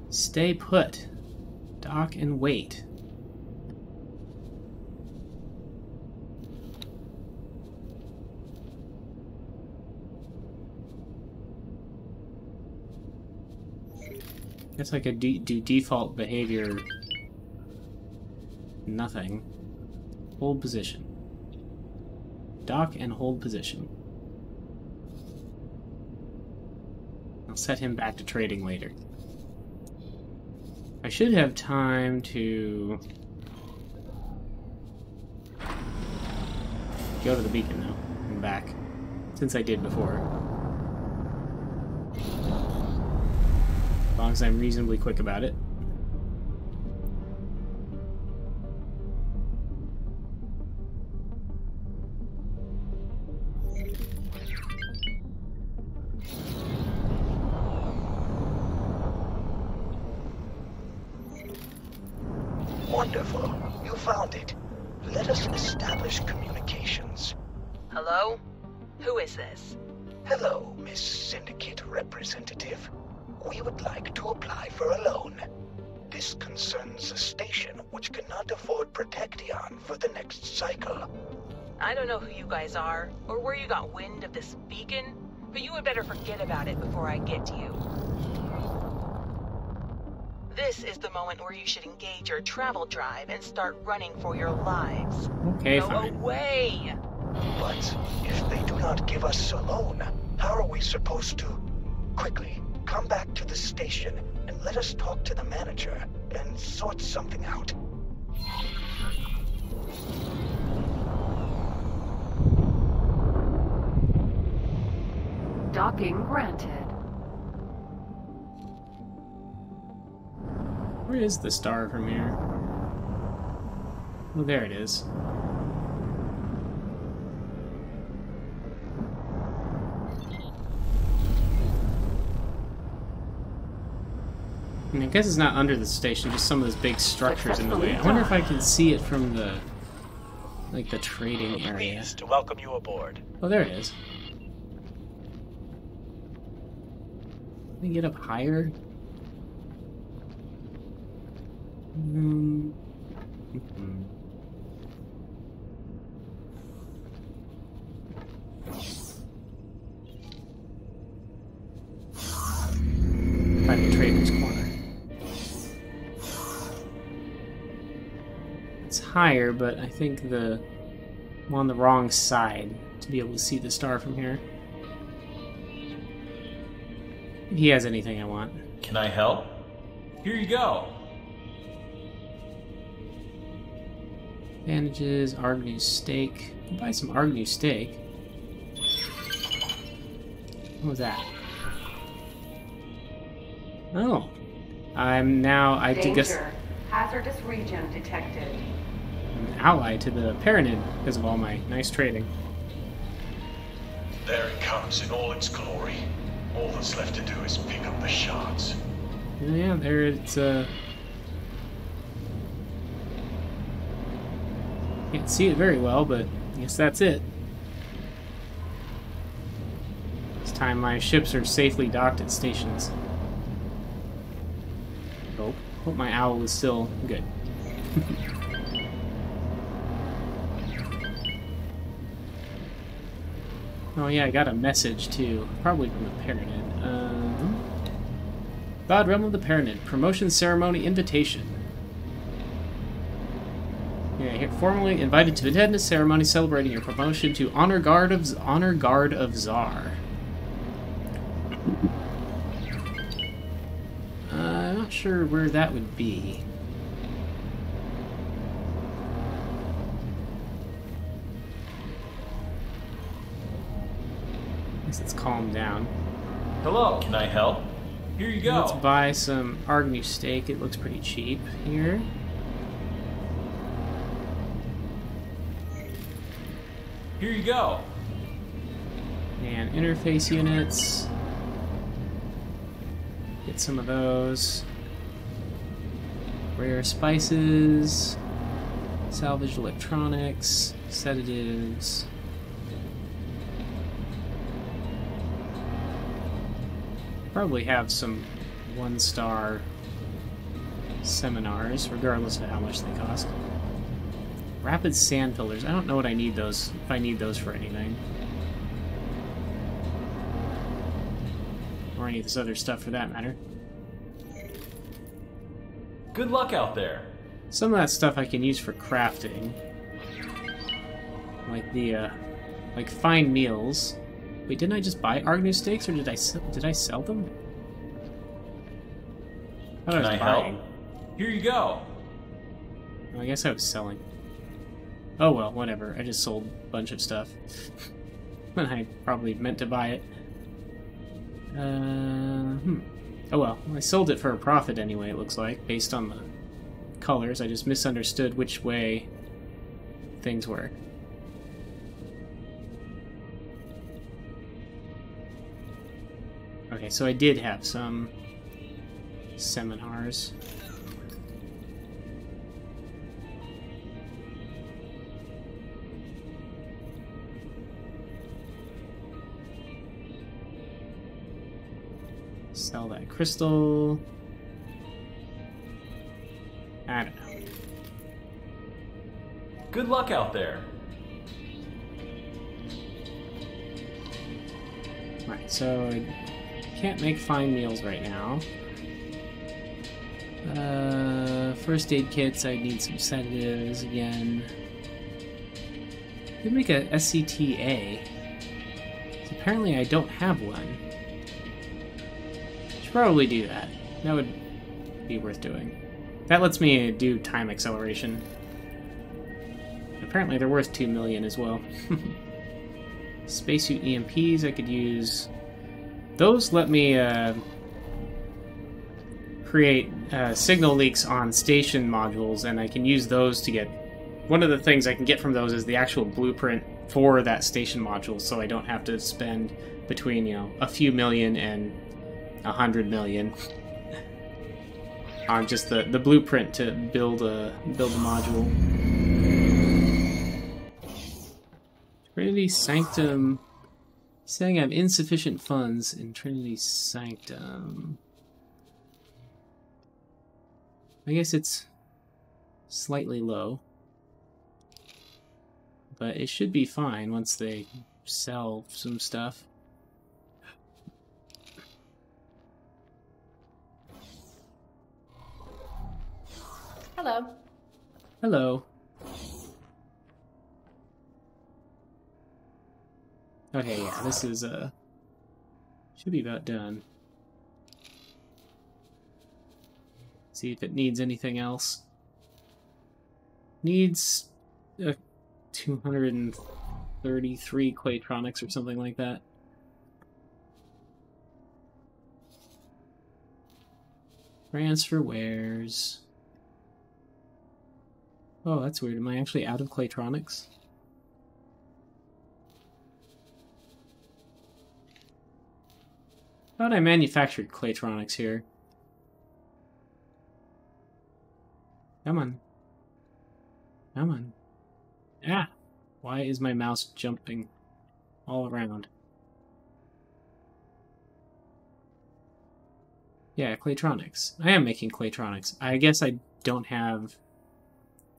stay put. Dock and wait. That's like a do default behavior. Nothing. Hold position. Dock and hold position. I'll set him back to trading later. I should have time to go to the beacon now and back, since I did before. As long as I'm reasonably quick about it. Wonderful. You found it. Let us establish communications. Hello? Who is this? Hello, Miss Syndicate Representative. We would like to apply for a loan. This concerns a station which cannot afford Protection for the next cycle. I don't know who you guys are, or where you got wind of this beacon, but you would better forget about it before I get to you. This is the moment where you should engage your travel drive and start running for your lives. Okay, Go fine. away! But if they do not give us a loan, how are we supposed to? Quickly, come back to the station and let us talk to the manager and sort something out. Docking granted. Where is the star from here? Oh, there it is. I mean, I guess it's not under the station, just some of those big structures in the way. I wonder if I can see it from the, like, the trading area. Pleased to welcome you aboard. Oh, there it is. Can we get up higher? Find the trader's corner. It's higher, but I think I'm on the wrong side to be able to see the star from here. If he has anything I want. Can I help? Here you go. Bandages, Argnew steak. I'll buy some Argnew steak. What was that? Oh. I'm now, I guess, Danger. Hazardous region detected. an ally to the Paranid because of all my nice trading. There it comes in all its glory. All that's left to do is pick up the shards. Yeah, there it's, can't see it very well, but I guess that's it. This time my ships are safely docked at stations. Hope my owl is still good. Oh yeah, I got a message too, probably from the Paranid. God Realm of the Paranid, promotion ceremony invitation. Yeah, formally invited to attend a ceremony celebrating your promotion to Honor Guard of Czar. not sure where that would be. I guess it's calmed down. Hello, can I help? Here you go. Let's buy some Argnu steak. It looks pretty cheap here. Here you go. And interface units. Get some of those. Rare spices. Salvaged electronics. Sedatives. Probably have some 1-star seminars, regardless of how much they cost. Rapid sand fillers. I don't know what I need those, if I need those for anything. Or any of this other stuff for that matter. Good luck out there. Some of that stuff I can use for crafting. Like the, like fine meals. Wait, didn't I just buy Argnu steaks, or did I sell them? I thought I was buying. Here you go. Well, I guess I was selling. Oh well, whatever. I just sold a bunch of stuff. When I probably meant to buy it. Oh well, I sold it for a profit anyway, it looks like, based on the colors. I just misunderstood which way things were. Okay, so I did have some seminars. Sell that crystal. I don't know. Good luck out there. Alright, so I can't make fine meals right now. First aid kits, I need some sedatives again. I could make a SCTA. So apparently I don't have one. Should probably do that. That would be worth doing. That lets me do time acceleration. Apparently they're worth 2 million as well. Spacesuit EMPs I could use. Those let me create signal leaks on station modules, and I can use those to get... One of the things I can get from those is the actual blueprint for that station module, so I don't have to spend between, you know, a few million and 100 million on just the blueprint to build a module. Trinity Sanctum... Saying I have insufficient funds in Trinity Sanctum. I guess it's slightly low. But it should be fine once they sell some stuff. Hello. Hello. Okay, yeah, this is, should be about done. See if it needs anything else. Needs 233 Quatronics or something like that. Transfer wares. Oh, that's weird. Am I actually out of Quatronics? I thought I manufactured Quatronics here. Come on. Come on. Ah! Why is my mouse jumping all around? Yeah, Quatronics. I am making Quatronics. I guess I don't have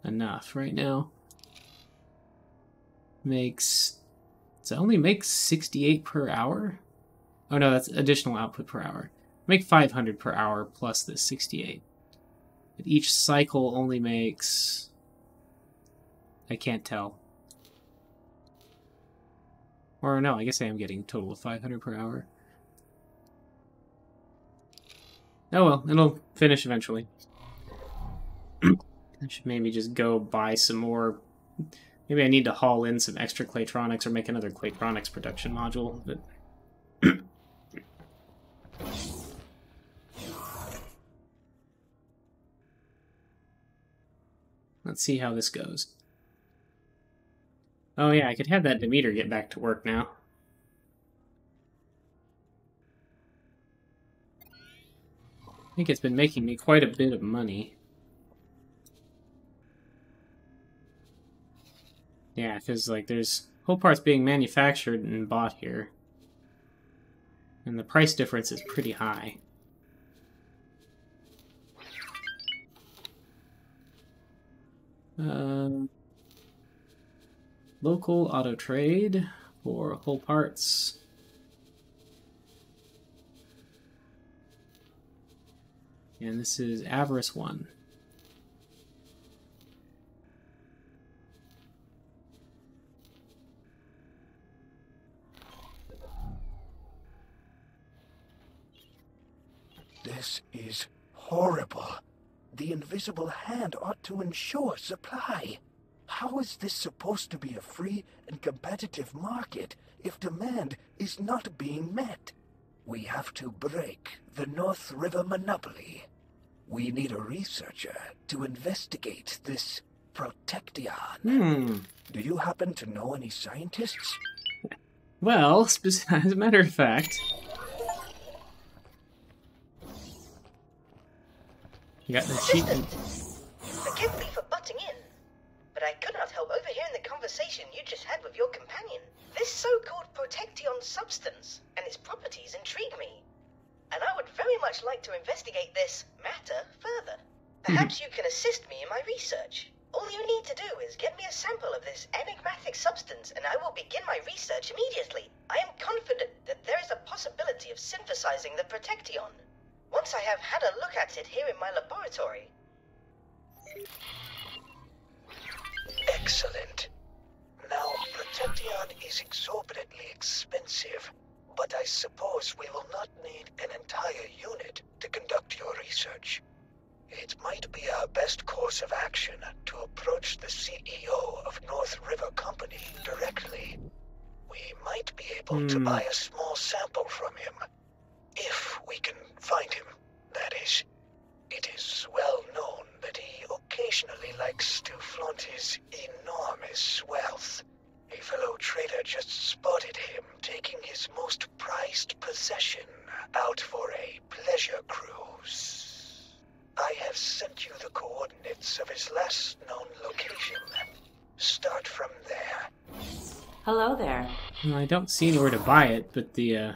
enough right now. Makes... Does it only make 68 per hour? Oh no, that's additional output per hour. Make 500 per hour plus the 68. But each cycle only makes... I can't tell. Or no, I guess I am getting a total of 500 per hour. Oh well, it'll finish eventually. I should maybe just go buy some more. Maybe I need to haul in some extra Claytronics or make another Claytronics production module. But let's see how this goes. Oh yeah, I could have that Demeter get back to work now. I think it's been making me quite a bit of money. Yeah, because like there's whole parts being manufactured and bought here. And the price difference is pretty high. Local auto trade for whole parts. And this is Avarice 1. This is horrible. The invisible hand ought to ensure supply. How is this supposed to be a free and competitive market if demand is not being met? We have to break the North River monopoly. We need a researcher to investigate this Protection. Do you happen to know any scientists? Well, as a matter of fact... You got the cheap... Forgive me for butting in, but I could not help overhearing the conversation you just had with your companion. This so-called Protection substance and its properties intrigue me, and I would very much like to investigate this matter further. Perhaps you can assist me in my research. All you need to do is get me a sample of this enigmatic substance, and I will begin my research immediately. I am confident that there is a possibility of synthesizing the Protection once I have had a look at it here in my laboratory. Excellent. Now, Protection is exorbitantly expensive, but I suppose we will not need an entire unit to conduct your research. It might be our best course of action to approach the CEO of North River Company directly. We might be able to buy a small sample from him. If we can find him, that is. It is well known that he occasionally likes to flaunt his enormous wealth. A fellow trader just spotted him taking his most prized possession out for a pleasure cruise. I have sent you the coordinates of his last known location. Start from there. Hello there. Well, I don't see anywhere to buy it, but the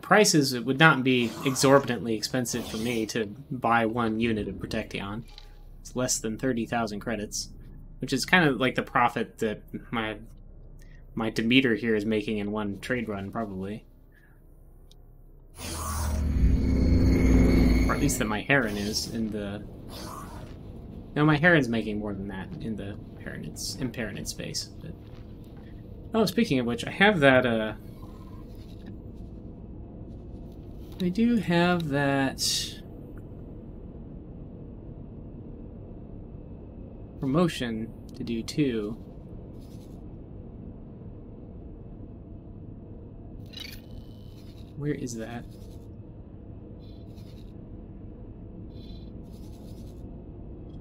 prices, it would not be exorbitantly expensive for me to buy one unit of Protection. It's less than 30,000 credits, which is kind of like the profit that my Demeter here is making in one trade run, probably. Or at least that my Heron is in the... No, my Heron's making more than that in the Paranid space. But... Oh, speaking of which, I have that, I do have that promotion to do too. Where is that?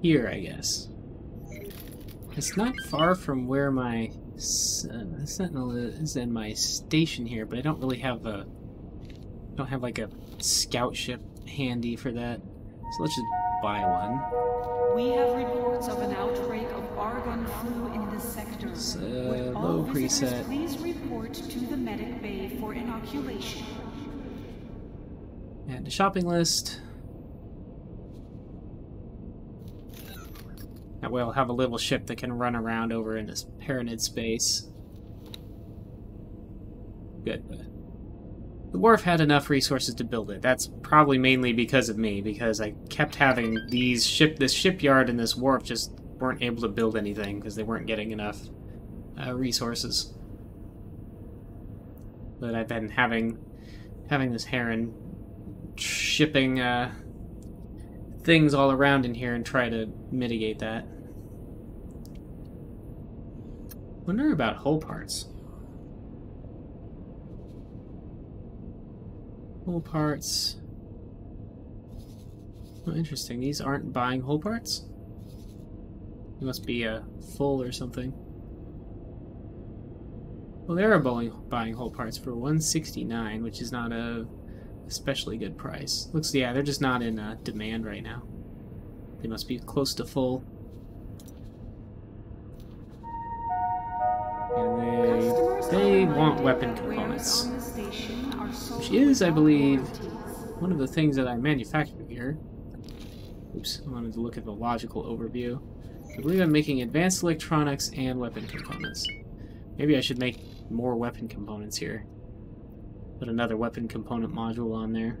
Here, I guess. It's not far from where my Sentinel is in my station here, but I don't really have a... don't have like a scout ship handy for that, so let's just buy one. We have reports of an outbreak of Argon flu in this sector. Would all Low visitors preset. please report to the medic bay for inoculation. Add to shopping list. That way I'll have a little ship that can run around over in this Paranid space. Good. The wharf had enough resources to build it. That's probably mainly because of me, because I kept having this shipyard and this wharf just weren't able to build anything because they weren't getting enough resources. But I've been having this Heron shipping things all around in here and try to mitigate that. Wonder about hull parts. Hull parts. Oh, interesting. These aren't buying hull parts? It must be full or something. Well, they are buying hull parts for $169, which is not a especially good price. Looks, yeah, they're just not in demand right now. They must be close to full. And they want weapon components, which is, I believe, one of the things that I manufactured here. Oops, I wanted to look at the logical overview. I believe I'm making advanced electronics and weapon components. Maybe I should make more weapon components here. Put another weapon component module on there.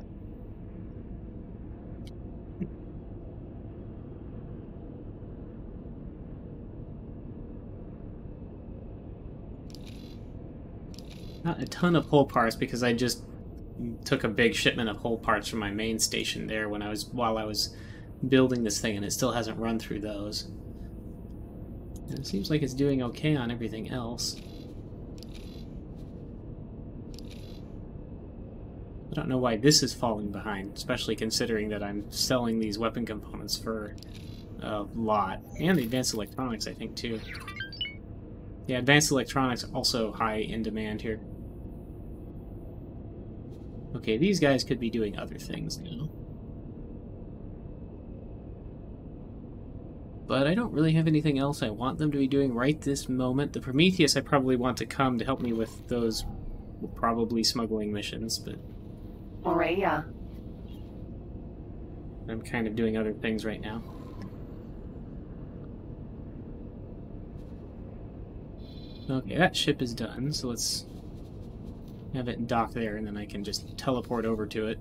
Not a ton of hull parts because I just took a big shipment of hull parts from my main station there while I was building this thing, and it still hasn't run through those. And it seems like it's doing okay on everything else. I don't know why this is falling behind, especially considering that I'm selling these weapon components for a lot. And the advanced electronics, I think, too. Yeah, advanced electronics also high in demand here. Okay, these guys could be doing other things now. But I don't really have anything else I want them to be doing right this moment. The Prometheus I probably want to come to help me with those probably smuggling missions, but... Morea. I'm kind of doing other things right now. Okay, that ship is done, so let's have it dock there, and then I can just teleport over to it.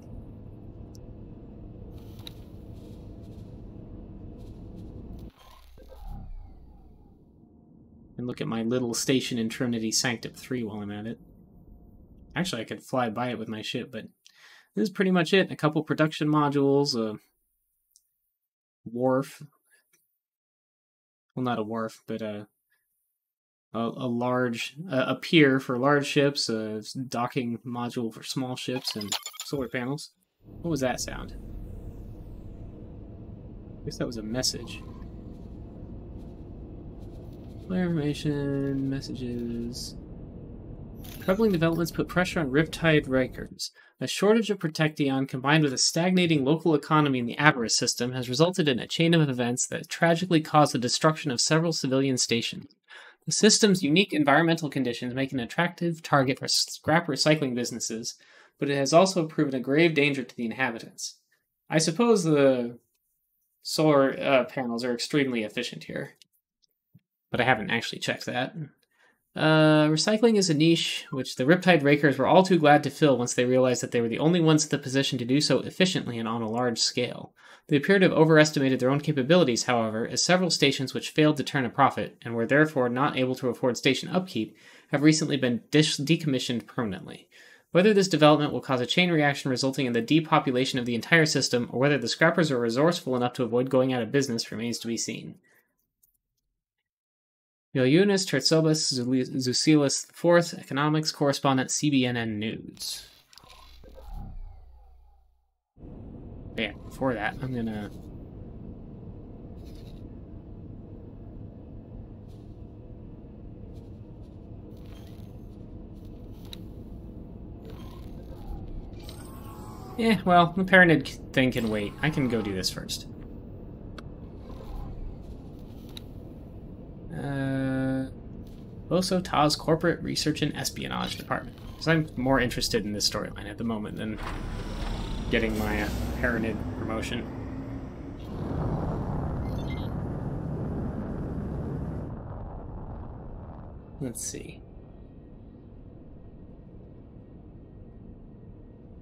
And look at my little station in Trinity Sanctum 3 while I'm at it. Actually, I could fly by it with my ship, but this is pretty much it. A couple production modules, a wharf. Well, not a wharf, but a pier for large ships, a docking module for small ships, and solar panels. What was that sound? I guess that was a message. Player information, messages. Troubling developments put pressure on Riptide Rikers. A shortage of Protection combined with a stagnating local economy in the Avarice system has resulted in a chain of events that tragically caused the destruction of several civilian stations. The system's unique environmental conditions make it an attractive target for scrap recycling businesses, but it has also proven a grave danger to the inhabitants. I suppose the solar panels are extremely efficient here, but I haven't actually checked that. Recycling is a niche which the Riptide Rakers were all too glad to fill once they realized that they were the only ones in the position to do so efficiently and on a large scale. They appear to have overestimated their own capabilities, however, as several stations which failed to turn a profit, and were therefore not able to afford station upkeep, have recently been decommissioned permanently. Whether this development will cause a chain reaction resulting in the depopulation of the entire system, or whether the scrappers are resourceful enough to avoid going out of business, remains to be seen. Viljunas Tertsobas Zusilis IV, Economics Correspondent, CBNN News. Yeah, before that, I'm gonna... Yeah, well, the Paranid thing can wait. I can go do this first. Boso Ta's Corporate Research and Espionage Department. Because I'm more interested in this storyline at the moment than getting my Paranid promotion. Let's see.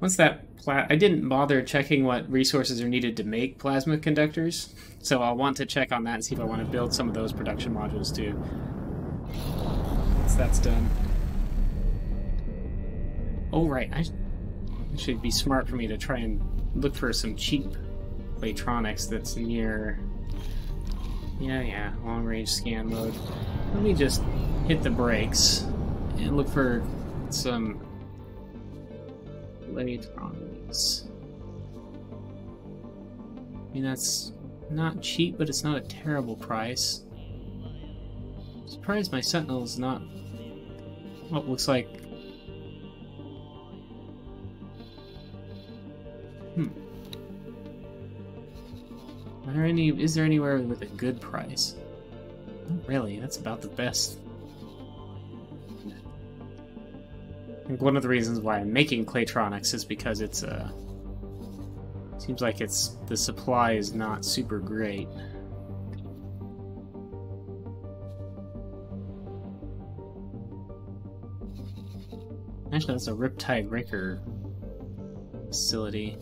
Once that I didn't bother checking what resources are needed to make plasma conductors, so I'll want to check on that and see if I want to build some of those production modules too. Once that's done. Oh right, it should be smart for me to try and look for some cheap Claytronics that's near... Yeah, long-range scan mode. Let me just hit the brakes and look for some Claytronics. I mean, that's not cheap, but it's not a terrible price. I'm surprised my Sentinel's not what looks like... Is there anywhere with a good price? Not really, that's about the best. I think one of the reasons why I'm making Claytronics is because it's seems like the supply is not super great. Actually, that's a Riptide Raker facility.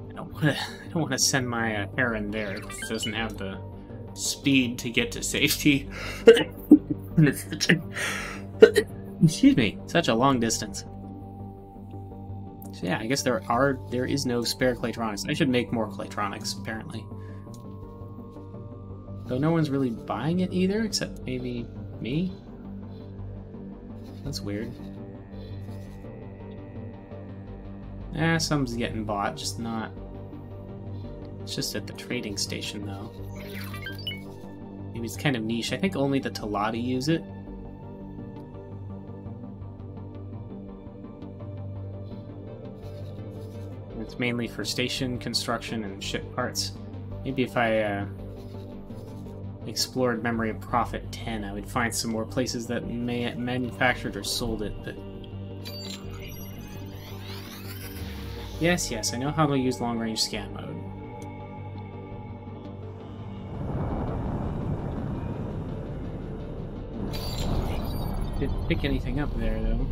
I don't want to send my Heron there. It doesn't have the speed to get to safety. Excuse me, such a long distance. So yeah, I guess there is no spare Claytronics. I should make more Claytronics, apparently. Though no one's really buying it either, except maybe me? That's weird. Some's getting bought, just not... It's just at the trading station, though. Maybe it's kind of niche. I think only the Talati use it. It's mainly for station construction and ship parts. Maybe if I explored Memory of Prophet 10, I would find some more places that manufactured or sold it, but... Yes, I know how to use long-range scan mode. Didn't pick anything up there, though.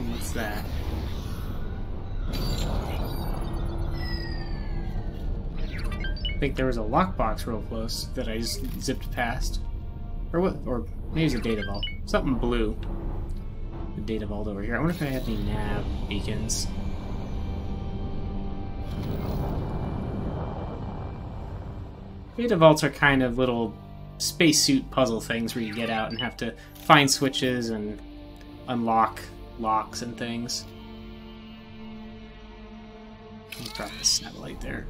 What's that? I think there was a lockbox real close that I just zipped past. Or what? Or maybe it's a data vault. Something blue. The data vault over here. I wonder if I have any nav beacons. Data vaults are kind of little spacesuit puzzle things where you get out and have to find switches and unlock locks and things. Let me drop the satellite there.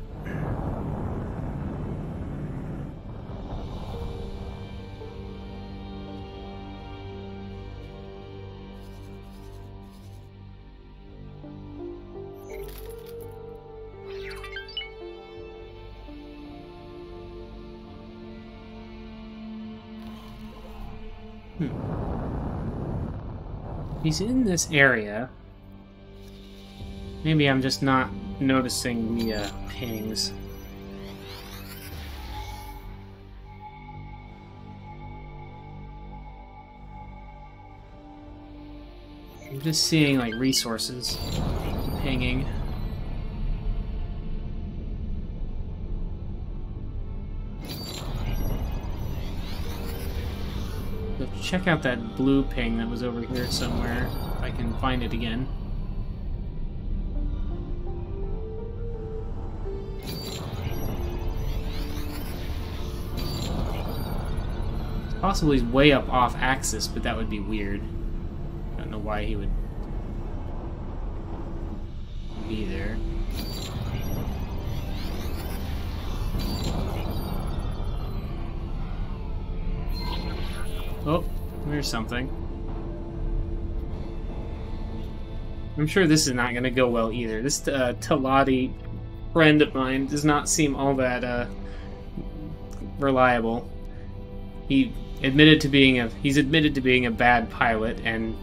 He's in this area. Maybe I'm just not noticing the pings. I'm just seeing like resources pinging. So check out that blue ping that was over here somewhere, if I can find it again. It's possible he's way up off axis, but that would be weird. I don't know why he would be there. Oh, there's something. I'm sure this is not going to go well either. This Talati friend of mine does not seem all that reliable. He's admitted to being a bad pilot and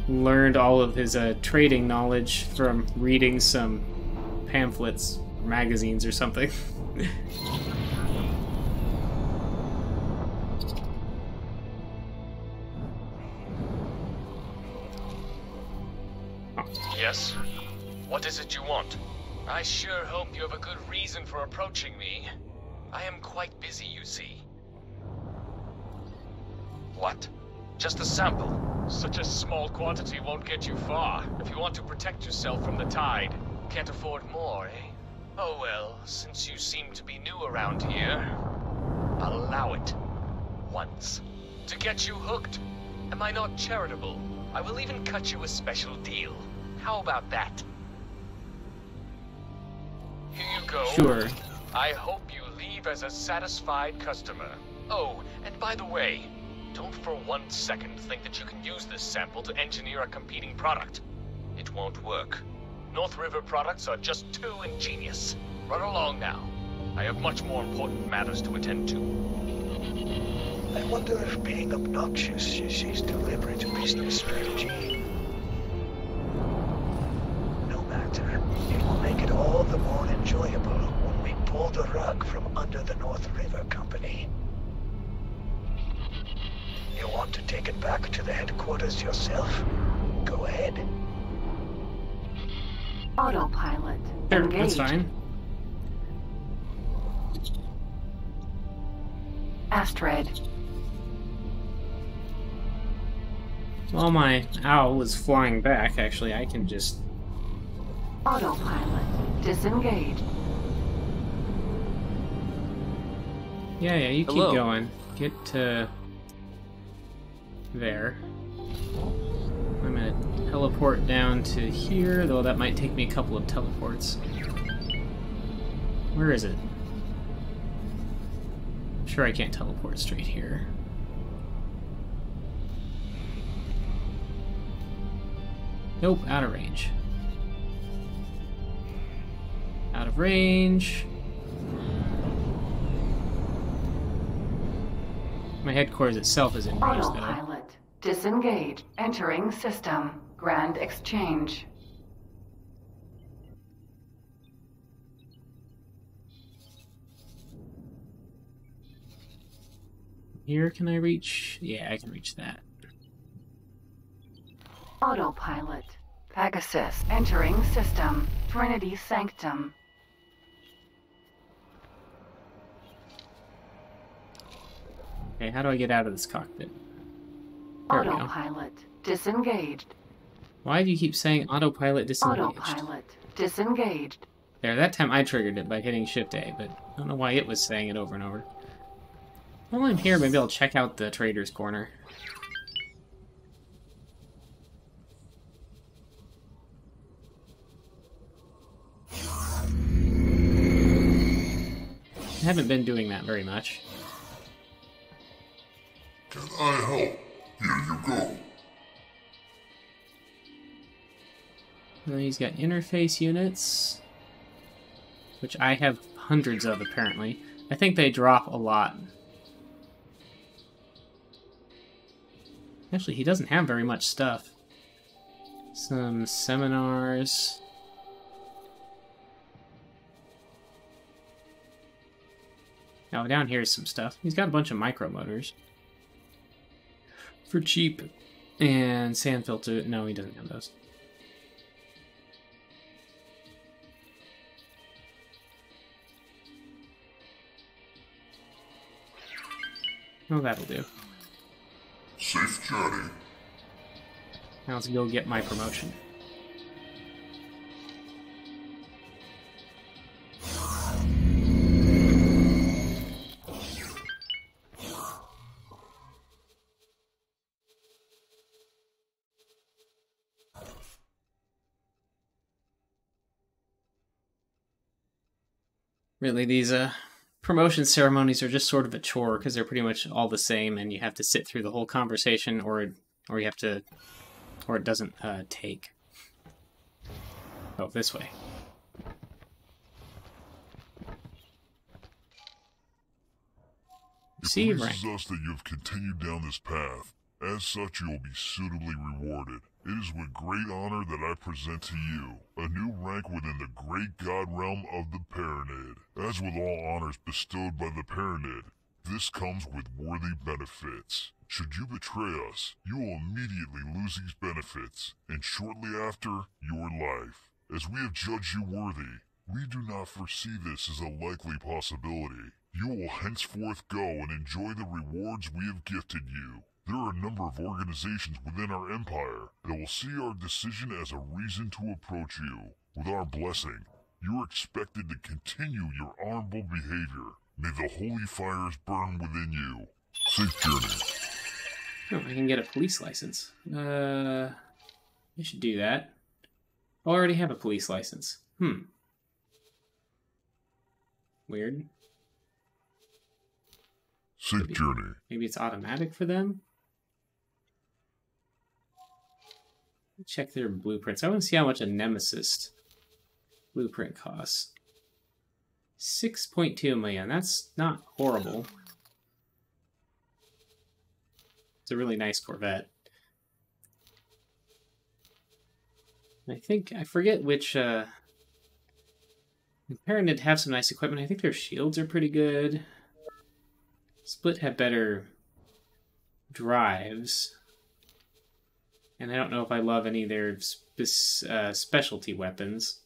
learned all of his trading knowledge from reading some pamphlets, magazines, or something. Yes? What is it you want? I sure hope you have a good reason for approaching me. I am quite busy, you see. What? Just a sample? Such a small quantity won't get you far. If you want to protect yourself from the tide, can't afford more, eh? Oh well, since you seem to be new around here, I'll allow it. Once. To get you hooked. Am I not charitable? I will even cut you a special deal. How about that? Here you go. Sure. I hope you leave as a satisfied customer. Oh, and by the way, don't for 1 second think that you can use this sample to engineer a competing product. It won't work. North River products are just too ingenious. Run along now. I have much more important matters to attend to. I wonder if being obnoxious is his deliberate business strategy. No matter. It will make it all the more enjoyable when we pull the rug from under the North River Company. You want to take it back to the headquarters yourself? Go ahead. Autopilot. Sure, Engaged. that's fine. Astrid. While my owl was flying back, actually, I can just... Autopilot. Disengaged. Yeah, you keep Hello. going. Get to... there. I'm gonna teleport down to here, though that might take me a couple of teleports. Where is it? I'm sure I can't teleport straight here. Nope, out of range. Out of range. My headquarters itself is in range, though. Autopilot. Disengage. Entering system. Grand exchange. Here, can I reach? Yeah, I can reach that. Autopilot. Pegasus. Entering system. Trinity Sanctum. Okay, how do I get out of this cockpit? There we go. Autopilot. Disengaged. Why do you keep saying autopilot disengaged? Autopilot. Disengaged. There, that time I triggered it by hitting Shift A, but I don't know why it was saying it over and over. While I'm here, maybe I'll check out the Trader's Corner. I haven't been doing that very much. Can I help? Here you go. He's got interface units, which I have hundreds of, apparently. I think they drop a lot. Actually, he doesn't have very much stuff. Some seminars. Now, down here is some stuff. He's got a bunch of micro motors. For cheap. And sand filter. No, he doesn't have those. Oh, that'll do. Safe journey. Now let's go get my promotion. Really, these promotion ceremonies are just sort of a chore because they're pretty much all the same, and you have to sit through the whole conversation, or you have to, or it doesn't take. Oh, this way. It pleases us that you have continued down this path. As such, you will be suitably rewarded. It is with great honor that I present to you a new rank within the great god realm of the Paranid. As with all honors bestowed by the Paranid, this comes with worthy benefits. Should you betray us, you will immediately lose these benefits, and shortly after, your life. As we have judged you worthy, we do not foresee this as a likely possibility. You will henceforth go and enjoy the rewards we have gifted you. There are a number of organizations within our empire that will see our decision as a reason to approach you. With our blessing, you are expected to continue your honorable behavior. May the holy fires burn within you. Safe journey. Oh, I can get a police license. I should do that. I already have a police license. Weird. Safe journey. Maybe it's automatic for them? Check their blueprints. I want to see how much a Nemesis blueprint costs. 6.2 million. That's not horrible. It's a really nice Corvette. I forget which, Paranid have some nice equipment. I think their shields are pretty good. Split have better drives. And I don't know if I love any of their specialty weapons.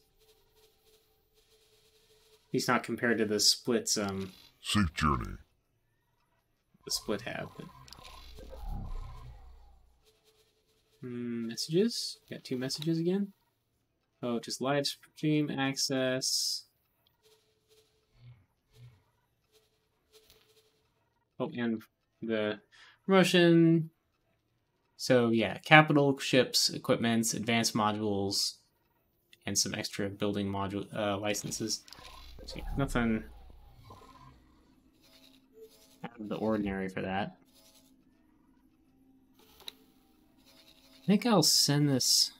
At least not compared to the Split's, Safe journey. The Split have, but... messages? Got 2 messages again? Oh, just live stream access. Oh, and the promotion. So yeah, capital ships, equipments, advanced modules, and some extra building module licenses. So yeah, nothing out of the ordinary for that. I think I'll send this.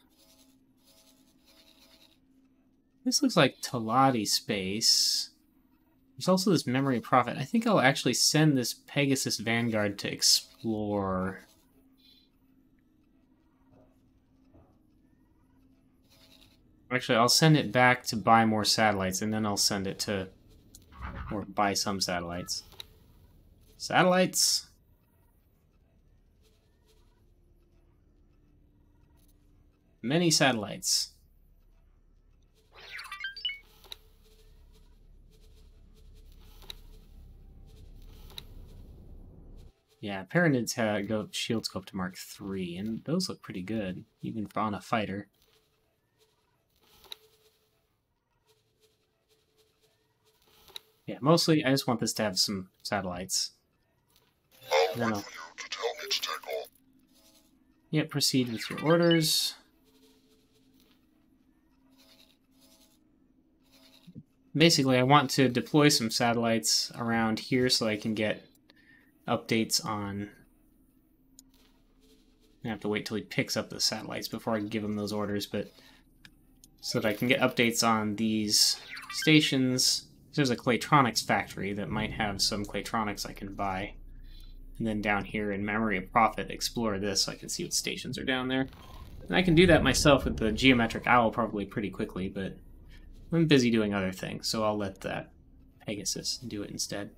This looks like Talati space. There's also this memory prophet. I think I'll actually send this Pegasus Vanguard to explore. Actually, I'll send it back to buy more satellites, and then I'll send it to, or buy some satellites. Satellites? Many satellites. Yeah, Paranids go shield scope to Mark III, and those look pretty good, even on a fighter. Yeah, mostly I just want this to have some satellites. I'll wait for you to tell me to take off. Yeah, proceed with your orders. Basically, I want to deploy some satellites around here so I can get updates on... I have to wait till he picks up the satellites before I can give him those orders, but so that I can get updates on these stations. There's a Claytronics factory that might have some Claytronics I can buy. And then down here in Memory of Prophet, explore this so I can see what stations are down there. And I can do that myself with the Geometric Owl probably pretty quickly, but I'm busy doing other things, so I'll let that Pegasus do it instead.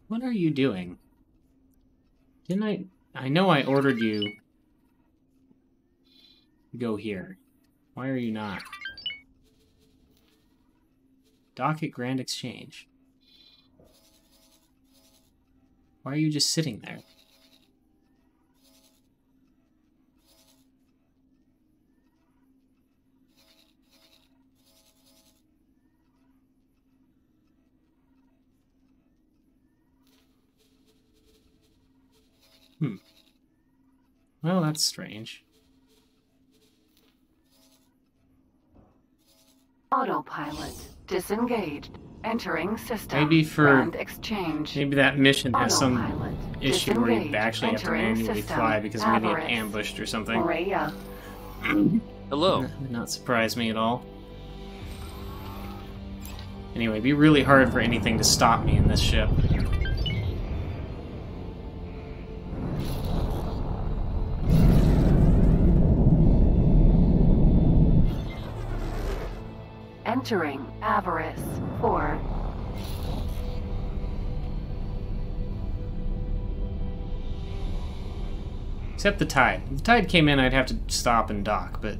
What are you doing? Didn't I know I ordered you to go here. Why are you not? Dock at Grand Exchange. Why are you just sitting there? Well, that's strange. Autopilot disengaged. Entering system. Maybe for Grand exchange. Maybe that mission has some Autopilot issue where you disengaged. actually have to Entering manually system. fly because I'm gonna get Avarice. ambushed or something. Maria. Hello. Would not surprise me at all. Anyway, it'd be really hard for anything to stop me in this ship. Entering Avarice 4. Except the tide. If the tide came in, I'd have to stop and dock, but...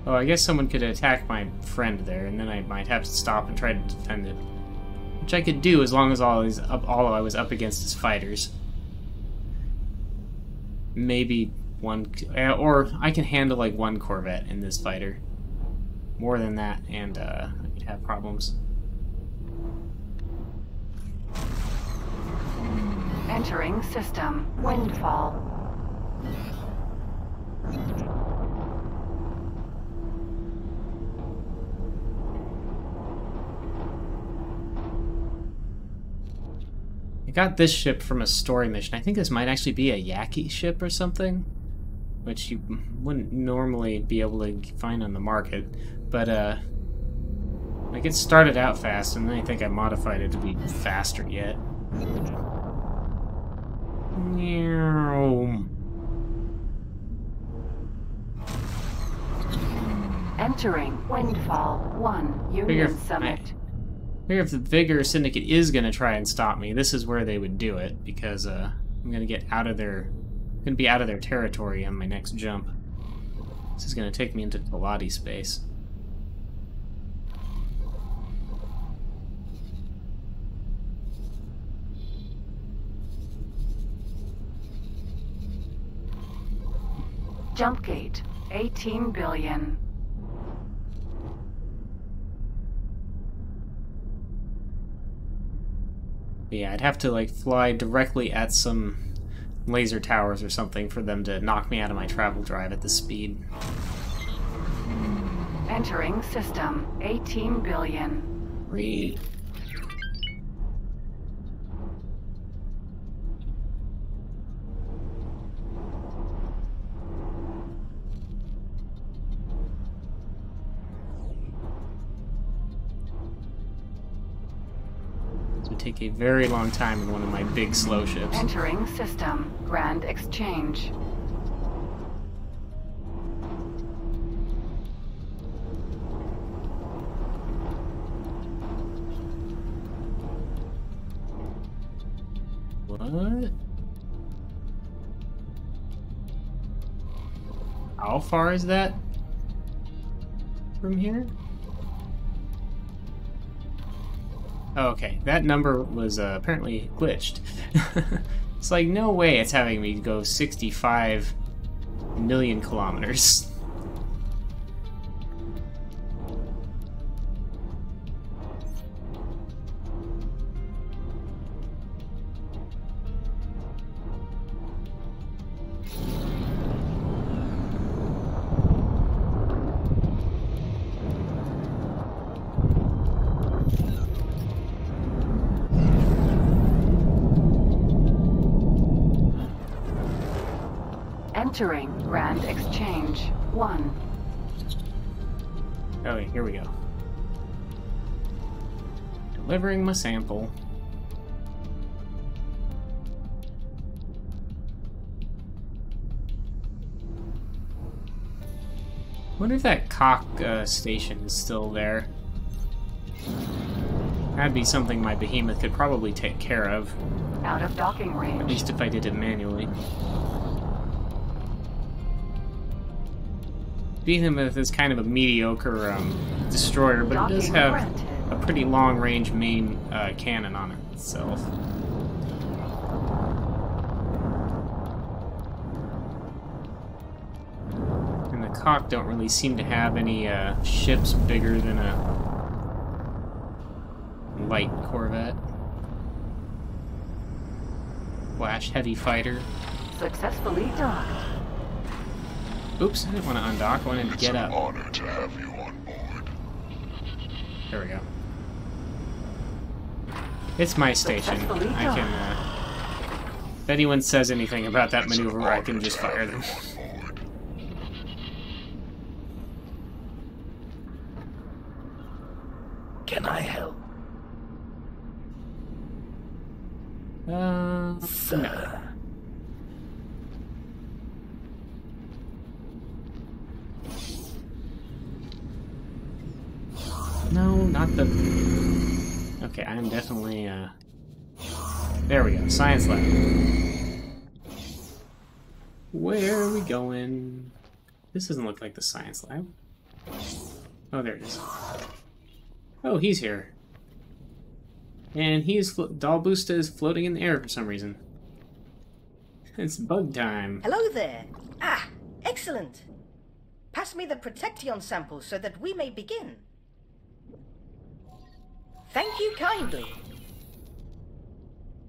Oh, I guess someone could attack my friend there, and then I might have to stop and try to defend it. Which I could do as long as all I was up against his fighters. Maybe one... or I can handle, like, one Corvette in this fighter. More than that, and I could have problems. Entering system. Windfall. I got this ship from a story mission. I think this might actually be a Yaki ship or something, which you wouldn't normally be able to find on the market. But, like, it started out fast, and then I think I modified it to be faster yet. Entering Windfall 1 Union Summit. Figure if the Vigor Syndicate is going to try and stop me, this is where they would do it, because I'm going to get out of their... I'm going to be out of their territory on my next jump. This is going to take me into Pilati space. Jump gate, 18 billion. Yeah, I'd have to, like, fly directly at some laser towers or something for them to knock me out of my travel drive at this speed. Entering system, 18 billion. Read. Take a very long time in one of my big slow ships. Entering system. Grand exchange. What? How far is that from here? Oh, okay, that number was apparently glitched. It's like, no way it's having me go 65 million kilometers. Entering Grand Exchange 1. Oh, here we go. Delivering my sample. Wonder if that cock station is still there. That'd be something my behemoth could probably take care of. Out of docking range. At least if I did it manually. Behemoth is kind of a mediocre destroyer, but it does have a pretty long-range main cannon on it itself. And the Cock don't really seem to have any ships bigger than a light corvette. Flash heavy fighter. Successfully docked. Oops, I didn't want to undock, I wanted to get up. It's an honor to have you on board. There we go. It's my station. I can, if anyone says anything about that maneuver, I can just fire them. Can I help? No. not the... Okay, I am definitely, There we go, science lab. Where are we going? This doesn't look like the science lab. Oh, there it is. Oh, he's here. And Dalbusta is floating in the air for some reason. It's bug time. Hello there. Ah, excellent. Pass me the Protection samples so that we may begin. Thank you kindly.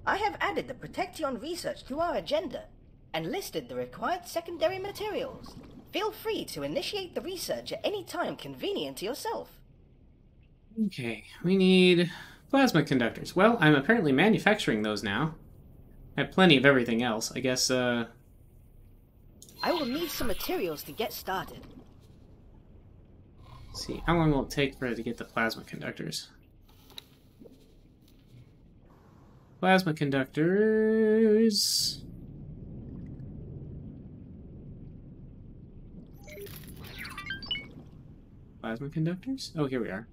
I have added the Protection research to our agenda and listed the required secondary materials. Feel free to initiate the research at any time convenient to yourself. Okay, we need plasma conductors. Well, I'm apparently manufacturing those now. I have plenty of everything else. I guess, I will need some materials to get started. Let's see, how long will it take for it to get the plasma conductors? Plasma conductors... Plasma conductors? Oh, here we are.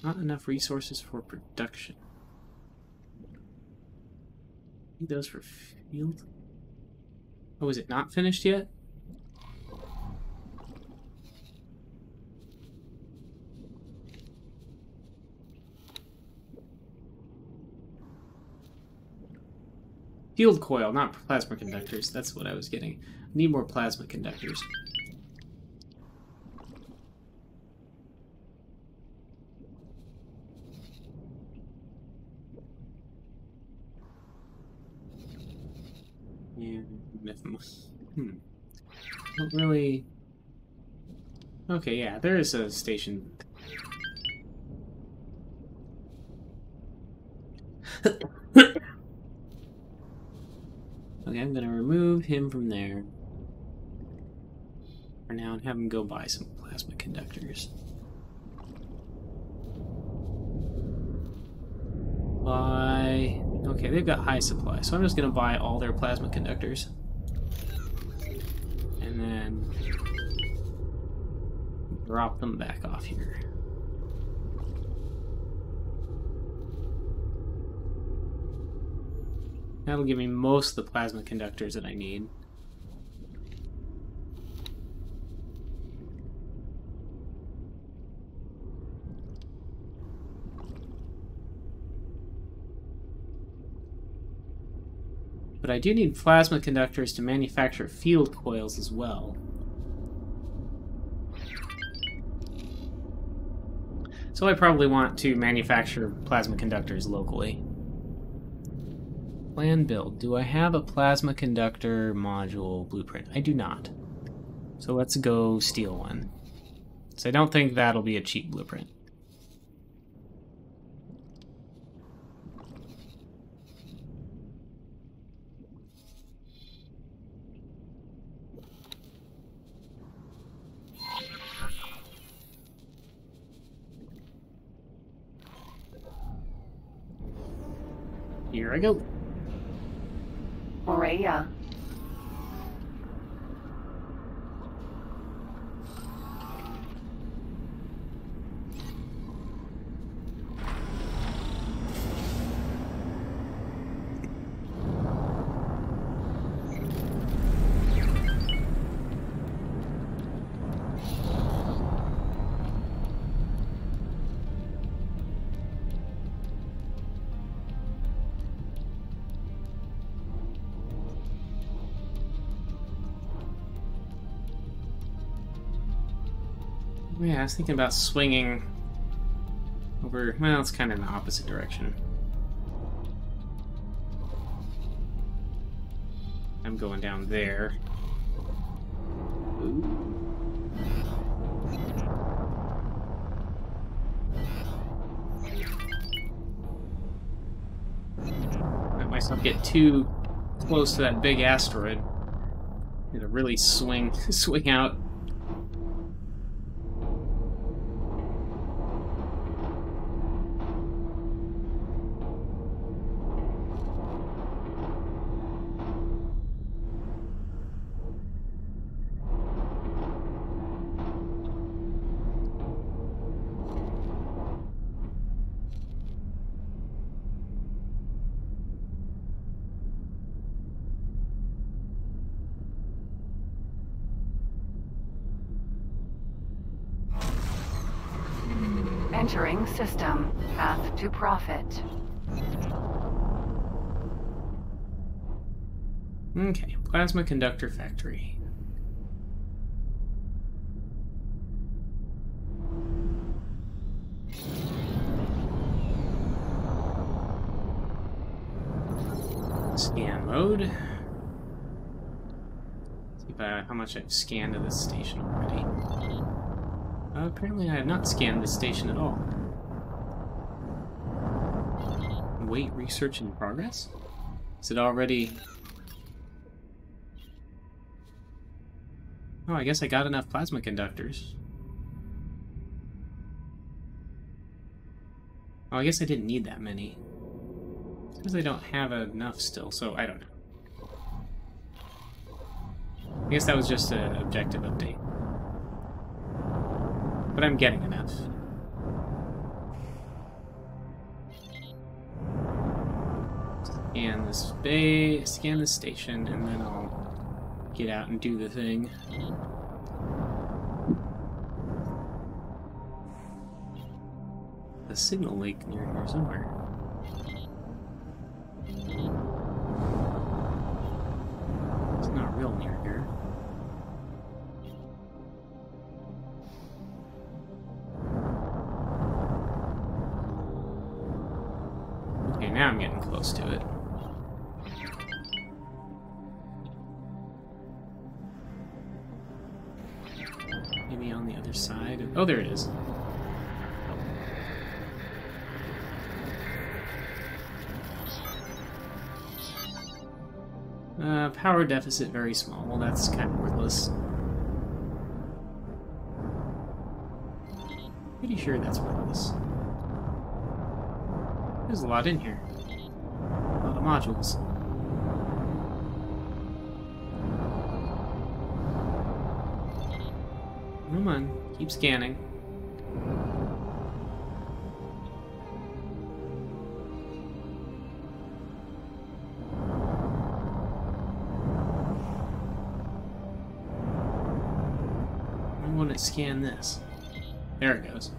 Not enough resources for production. Need those for field? Oh, is it not finished yet? Field coil, not plasma conductors. That's what I was getting. Need more plasma conductors. Don't really... Okay, yeah, there is a station. Okay, I'm gonna remove him from there for now and have him go buy some plasma conductors. Buy... Okay, they've got high supply, so I'm just gonna buy all their plasma conductors. And then drop them back off here. That'll give me most of the plasma conductors that I need. But I do need plasma conductors to manufacture field coils as well. So I probably want to manufacture plasma conductors locally. Plan build. Do I have a plasma conductor module blueprint? I do not. So let's go steal one. So I don't think that'll be a cheap blueprint. Here I go. Morea. Yeah, I was thinking about swinging over... Well, it's kind of in the opposite direction. I'm going down there. Let myself get too close to that big asteroid. It'll really swing out. Entering system. Path to profit. Okay, plasma conductor factory. Scan mode. See if how much I've scanned of this station already. Apparently I have not scanned this station at all. Wait, research in progress? Is it already... Oh, I guess I got enough plasma conductors. Oh, I guess I didn't need that many. It's because I don't have enough still, so I don't know. I guess that was just an objective update. But I'm getting enough. Scan this bay, scan the station, and then I'll get out and do the thing. The signal leak near here somewhere. It's not real near here. Okay, now I'm getting close to it. Maybe on the other side. Oh, there it is. Power deficit very small. Well, that's kind of worthless. Pretty sure that's worthless. There's a lot in here. A lot of modules. Come on, keep scanning. I want to scan this. There it goes.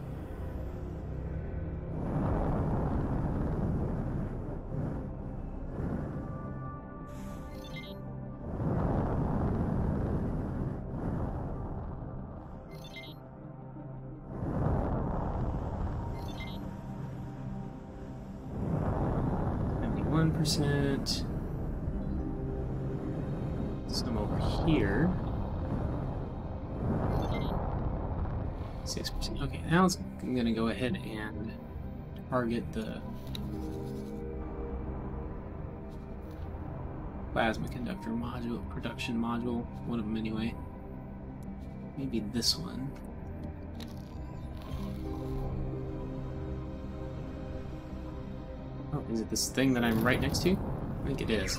%. Some over here. 6%. Okay, now I'm going to go ahead and target the plasma conductor module, production module, one of them anyway. Maybe this one. Oh, is it this thing that I'm right next to? I think it is.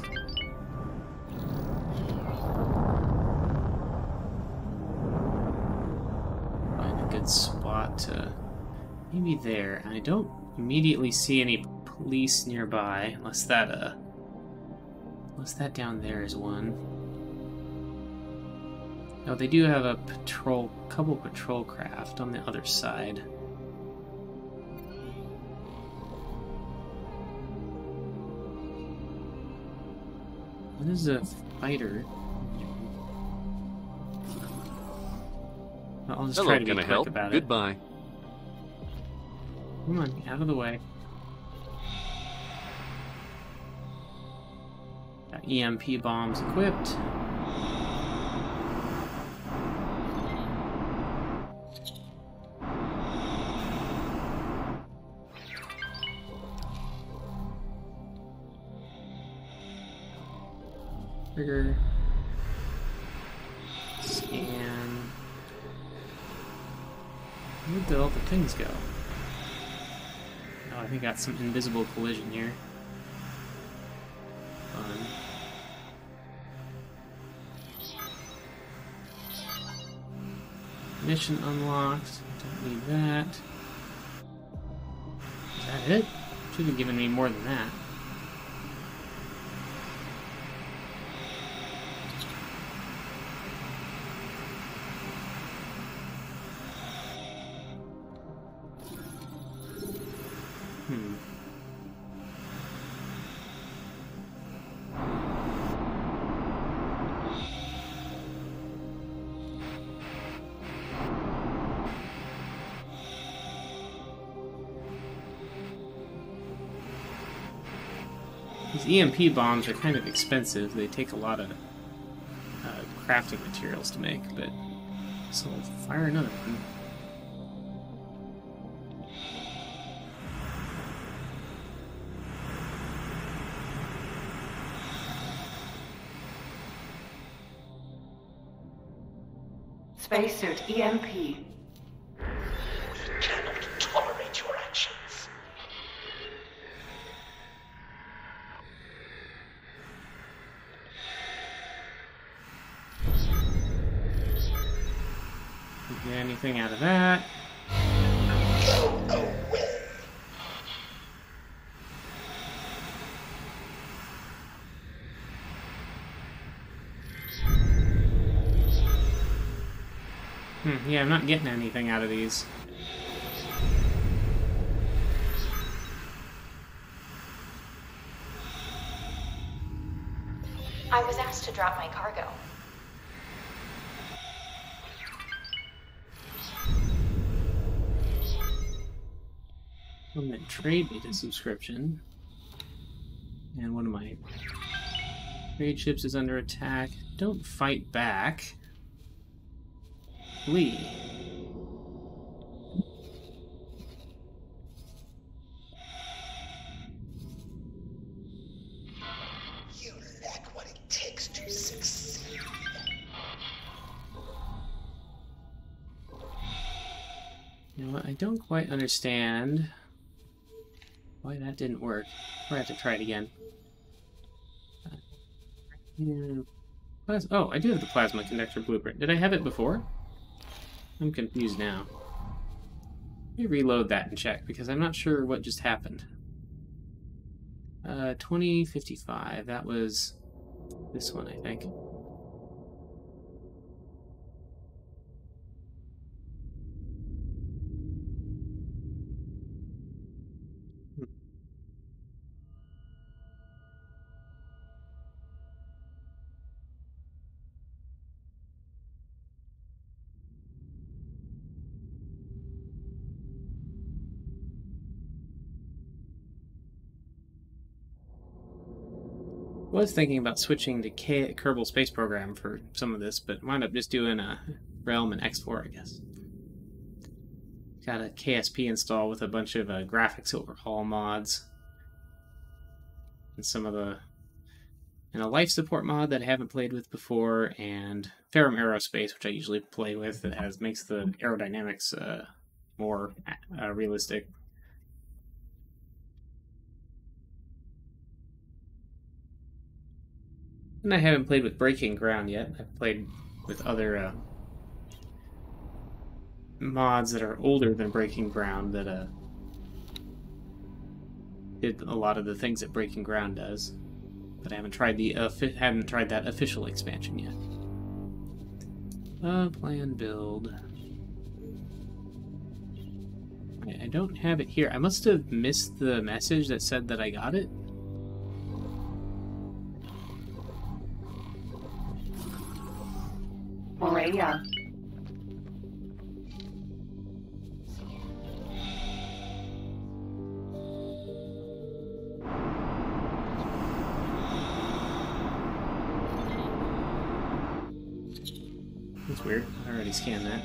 Find a good spot to... maybe there. I don't immediately see any police nearby, unless that down there is one. Oh, they do have a couple patrol craft on the other side. What is a fighter? I'll just try to be quick about it. Goodbye. Come on, get out of the way. Got EMP bombs equipped. Trigger. Scan. Where did all the things go? Oh, I think I got some invisible collision here. Fun. Mission unlocked. Don't need that. Is that it? Should have given me more than that. These EMP bombs are kind of expensive. They take a lot of crafting materials to make, but so we'll fire another one. Spacesuit EMP. We cannot tolerate your actions. Didn't get anything out of that. Go away. Yeah, I'm not getting anything out of these. I was asked to drop my cargo. I'm gonna trade me the subscription. And one of my trade ships is under attack. Don't fight back. Flee. You lack what it takes to succeed. You know what? I don't quite understand why that didn't work. Or I have to try it again. Oh, I do have the plasma conductor blueprint. Did I have it before? I'm confused now. Let me reload that and check, because I'm not sure what just happened. 2055, that was this one, I think. I was thinking about switching to Kerbal Space Program for some of this, but wound up just doing a Realm and X4, I guess. Got a KSP install with a bunch of graphics overhaul mods. And some of the... And a life support mod that I haven't played with before, and Ferrum Aerospace, which I usually play with, that makes the aerodynamics more realistic. And I haven't played with Breaking Ground yet. I've played with other mods that are older than Breaking Ground that did a lot of the things that Breaking Ground does. But I haven't tried that official expansion yet. Plan build. I don't have it here. I must have missed the message that said that I got it. Aurelia. That's weird. I already scanned that.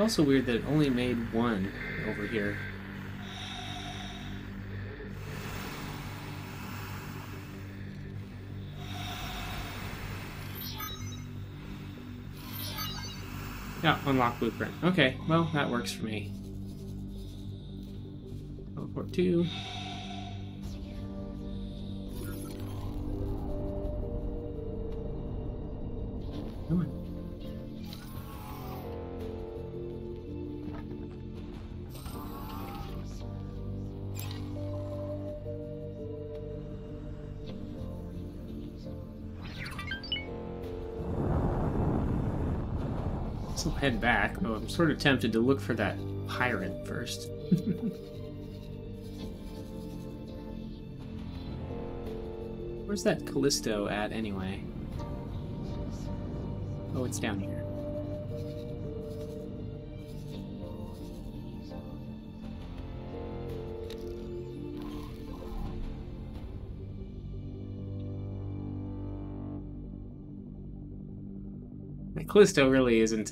Also weird that it only made one over here. Yeah, unlock blueprint. Okay, well, that works for me. Teleport 2. Come on. So head back. Oh, I'm sort of tempted to look for that pirate first. Where's that Callisto at anyway? Oh, it's down here. Callisto really isn't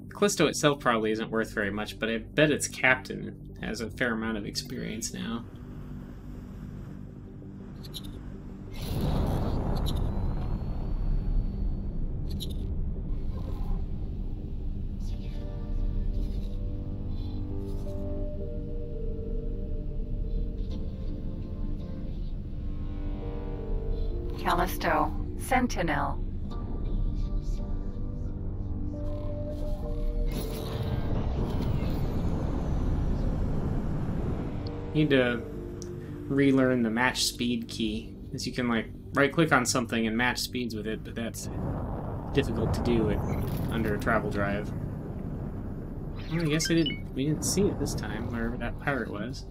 Callisto itself probably isn't worth very much, but I bet its captain has a fair amount of experience now. Callisto, Sentinel. Need to relearn the match speed key, as you can like right click on something and match speeds with it, but that's difficult to do under a travel drive. Well, I guess we didn't see it this time, wherever that pirate was.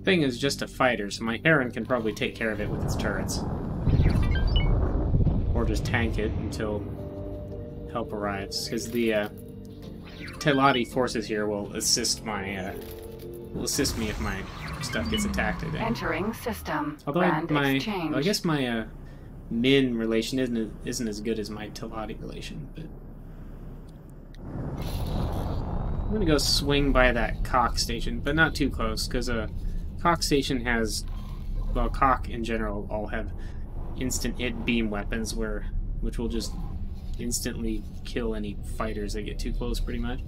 Thing is just a fighter, so my Heron can probably take care of it with its turrets. Or just tank it until help arrives, because the Teladi forces here will assist me if my stuff gets attacked. I think. Entering system. Although exchange. I guess my Min relation isn't as good as my Teladi relation, but I'm gonna go swing by that Cock station, but not too close, because Cock station has, well, Cock in general all have instant hit beam weapons which will just instantly kill any fighters that get too close, pretty much.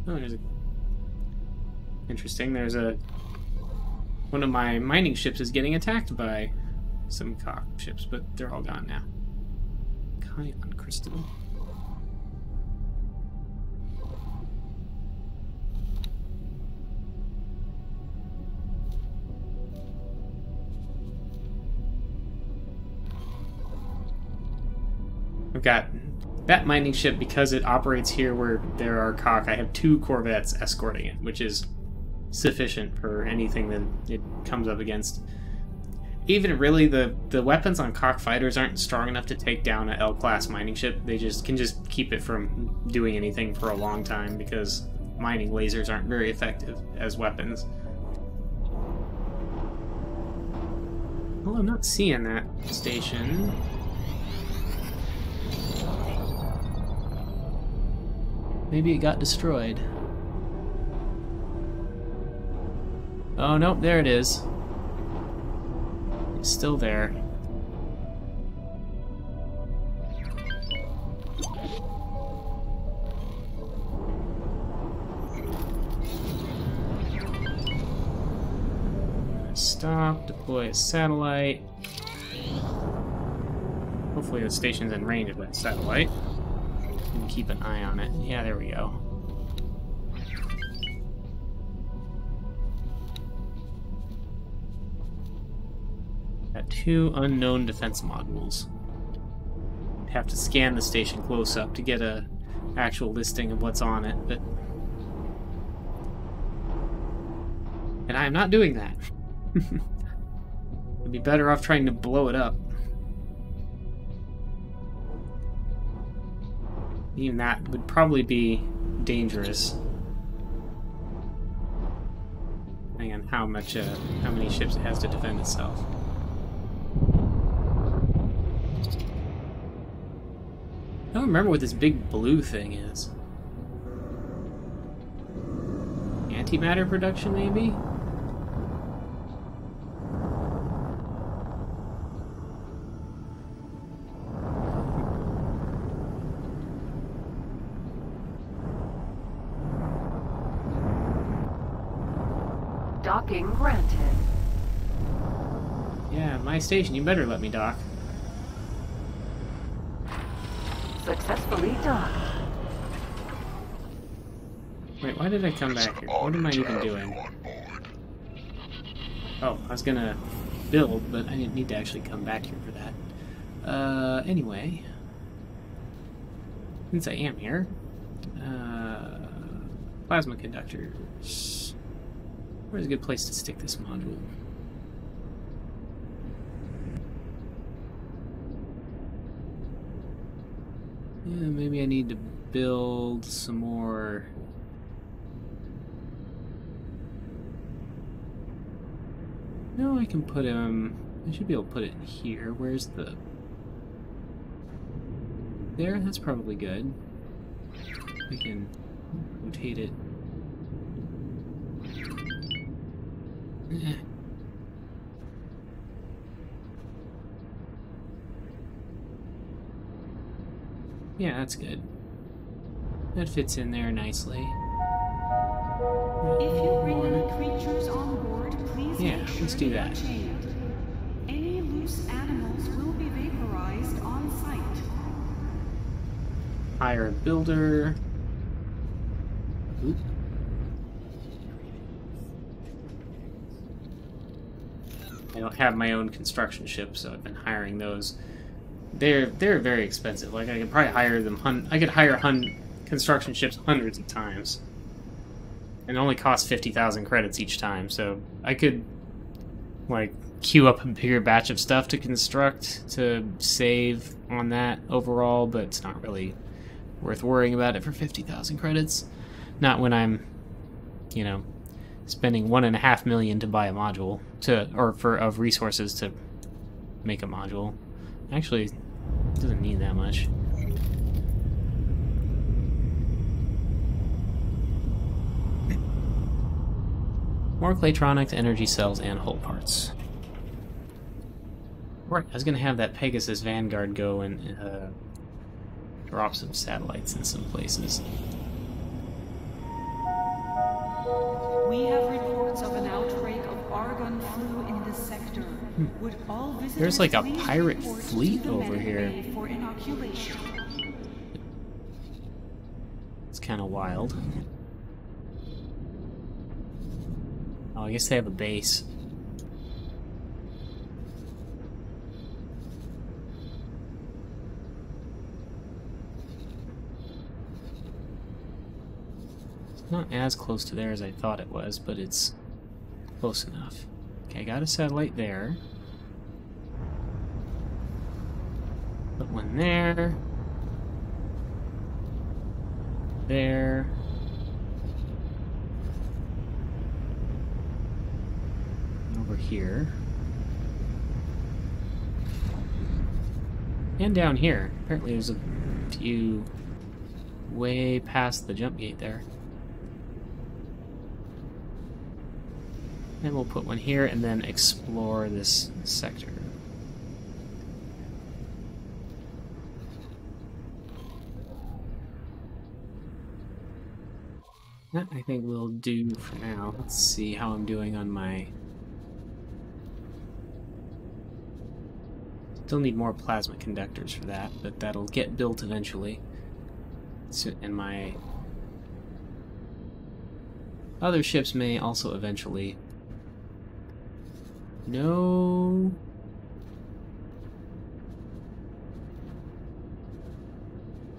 Oh, interesting. There's one of my mining ships is getting attacked by some Cock ships, but they're all gone now. Kion crystal. I've got that mining ship, because it operates here where there are Cock. I have 2 corvettes escorting it, which is sufficient for anything that it comes up against. Even really, the weapons on Cock fighters aren't strong enough to take down an L-class mining ship. They can just keep it from doing anything for a long time, because mining lasers aren't very effective as weapons. Well, I'm not seeing that station. Maybe it got destroyed. Oh, nope, there it is. It's still there. Stop, deploy a satellite. Hopefully the station's in range of that satellite. And keep an eye on it. Yeah, there we go. Got 2 unknown defense modules. Have to scan the station close up to get a actual listing of what's on it, but and I am not doing that. I'd be better off trying to blow it up. Even that would probably be dangerous, depending on how many ships it has to defend itself. I don't remember what this big blue thing is. Antimatter production, maybe? Docking granted. Yeah, my station, you better let me dock. Successfully docked. Wait, why did I come back here? What am I even doing? Oh, I was gonna build, but I didn't need to actually come back here for that. Anyway. Since I am here, plasma conductors. Where's a good place to stick this module? Yeah, maybe I need to build some more. No, I can put him. I should be able to put it here. Where's the. There? That's probably good. We can rotate it. Eh. Yeah, that's good. That fits in there nicely. If you bring any creatures on board, please make sure let's do they are that. chained. Any loose animals will be vaporized on site. Hire a builder. Oop. I don't have my own construction ship, so I've been hiring those. They're very expensive. Like I could probably hire them. I could hire construction ships hundreds of times, and it only costs 50,000 credits each time. So I could like queue up a bigger batch of stuff to construct to save on that overall, but it's not really worth worrying about it for 50,000 credits. Not when I'm, you know, spending $1.5 million to buy a module of resources to make a module. Actually, it doesn't need that much. More Claytronics, energy cells, and hull parts. Right, I was gonna have that Pegasus Vanguard go and drop some satellites in some places. We have reports of an outbreak of Argon flu in this sector. Would all visitors There's like a please pirate report fleet to the over medic here. bay for inoculation? It's kind of wild. Oh, I guess they have a base. It's not as close to there as I thought it was, but it's close enough. Okay, I got a satellite there. Put one there. There. Over here. And down here. Apparently there's a few way past the jump gate there. And we'll put one here and then explore this sector. That I think we'll do for now. Let's see how I'm doing on my... Still need more plasma conductors for that, but that'll get built eventually. And my other ships may also eventually. No.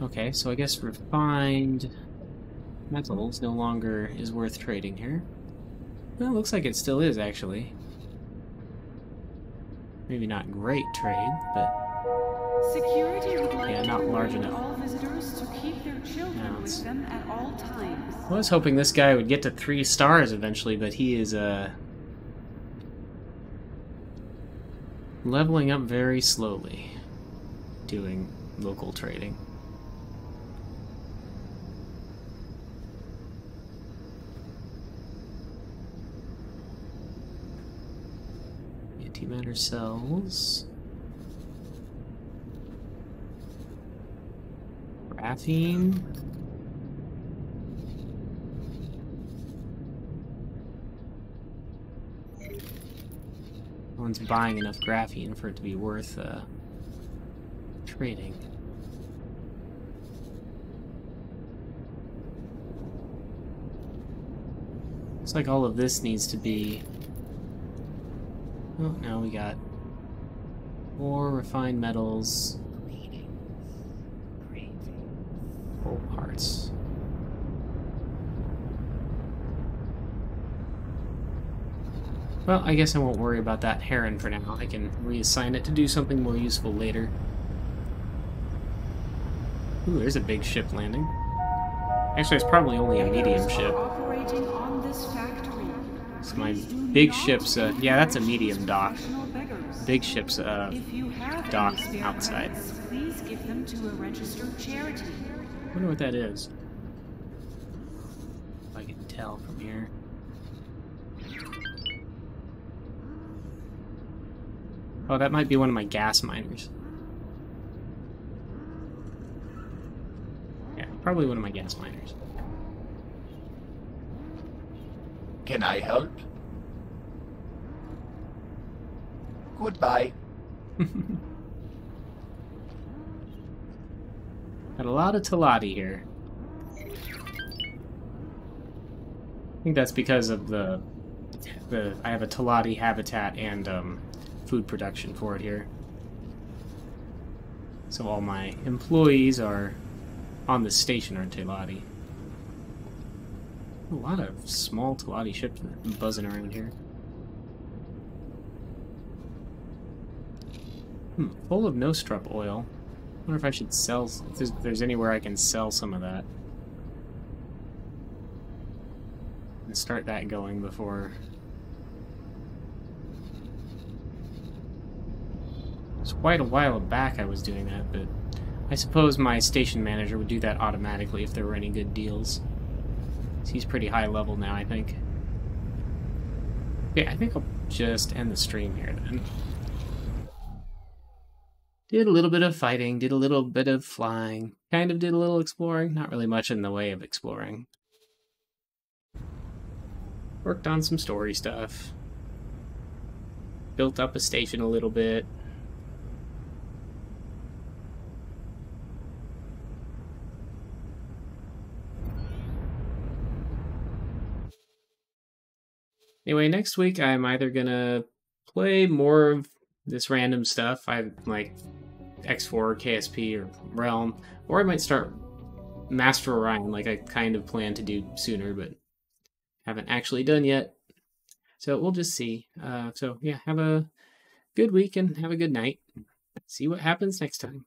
Okay, so I guess refined metals no longer is worth trading here. Well, it looks like it still is, actually. Maybe not great trade, but Security would like yeah, to not large remind enough. all visitors to keep their children with them at all times. I was hoping this guy would get to 3 stars eventually, but he is leveling up very slowly, doing local trading. Antimatter cells. Graphene. No one's buying enough graphene for it to be worth trading. Looks like all of this needs to be... Oh, now we got more refined metals. Whole parts. Well, I guess I won't worry about that heron for now. I can reassign it to do something more useful later. Ooh, there's a big ship landing. Actually, it's probably only a medium ship. So my big ship's, yeah, that's a medium dock. Big ship's, dock outside. Please give them to a registered charity. I wonder what that is. If I can tell from here. Oh, that might be one of my gas miners. Yeah, probably one of my gas miners. Can I help? Goodbye. Got a lot of Talati here. I think that's because of the I have a Talati habitat and food production for it here. So all my employees are on the station are Talati. A lot of small Talati ships buzzing around here. Full of Nostrup oil. I wonder if I should sell, if there's anywhere I can sell some of that. And start that going before... It's quite a while back I was doing that, but I suppose my station manager would do that automatically if there were any good deals. He's pretty high level now, I think. Okay, I think I'll just end the stream here then. Did a little bit of fighting, did a little bit of flying, kind of did a little exploring, not really much in the way of exploring. Worked on some story stuff. Built up a station a little bit. Anyway, next week I'm either gonna play more of this random stuff, I like X4, KSP, or Realm, or I might start Master Orion like I kind of plan to do sooner, but haven't actually done yet. So we'll just see. So yeah, have a good week and have a good night. See what happens next time.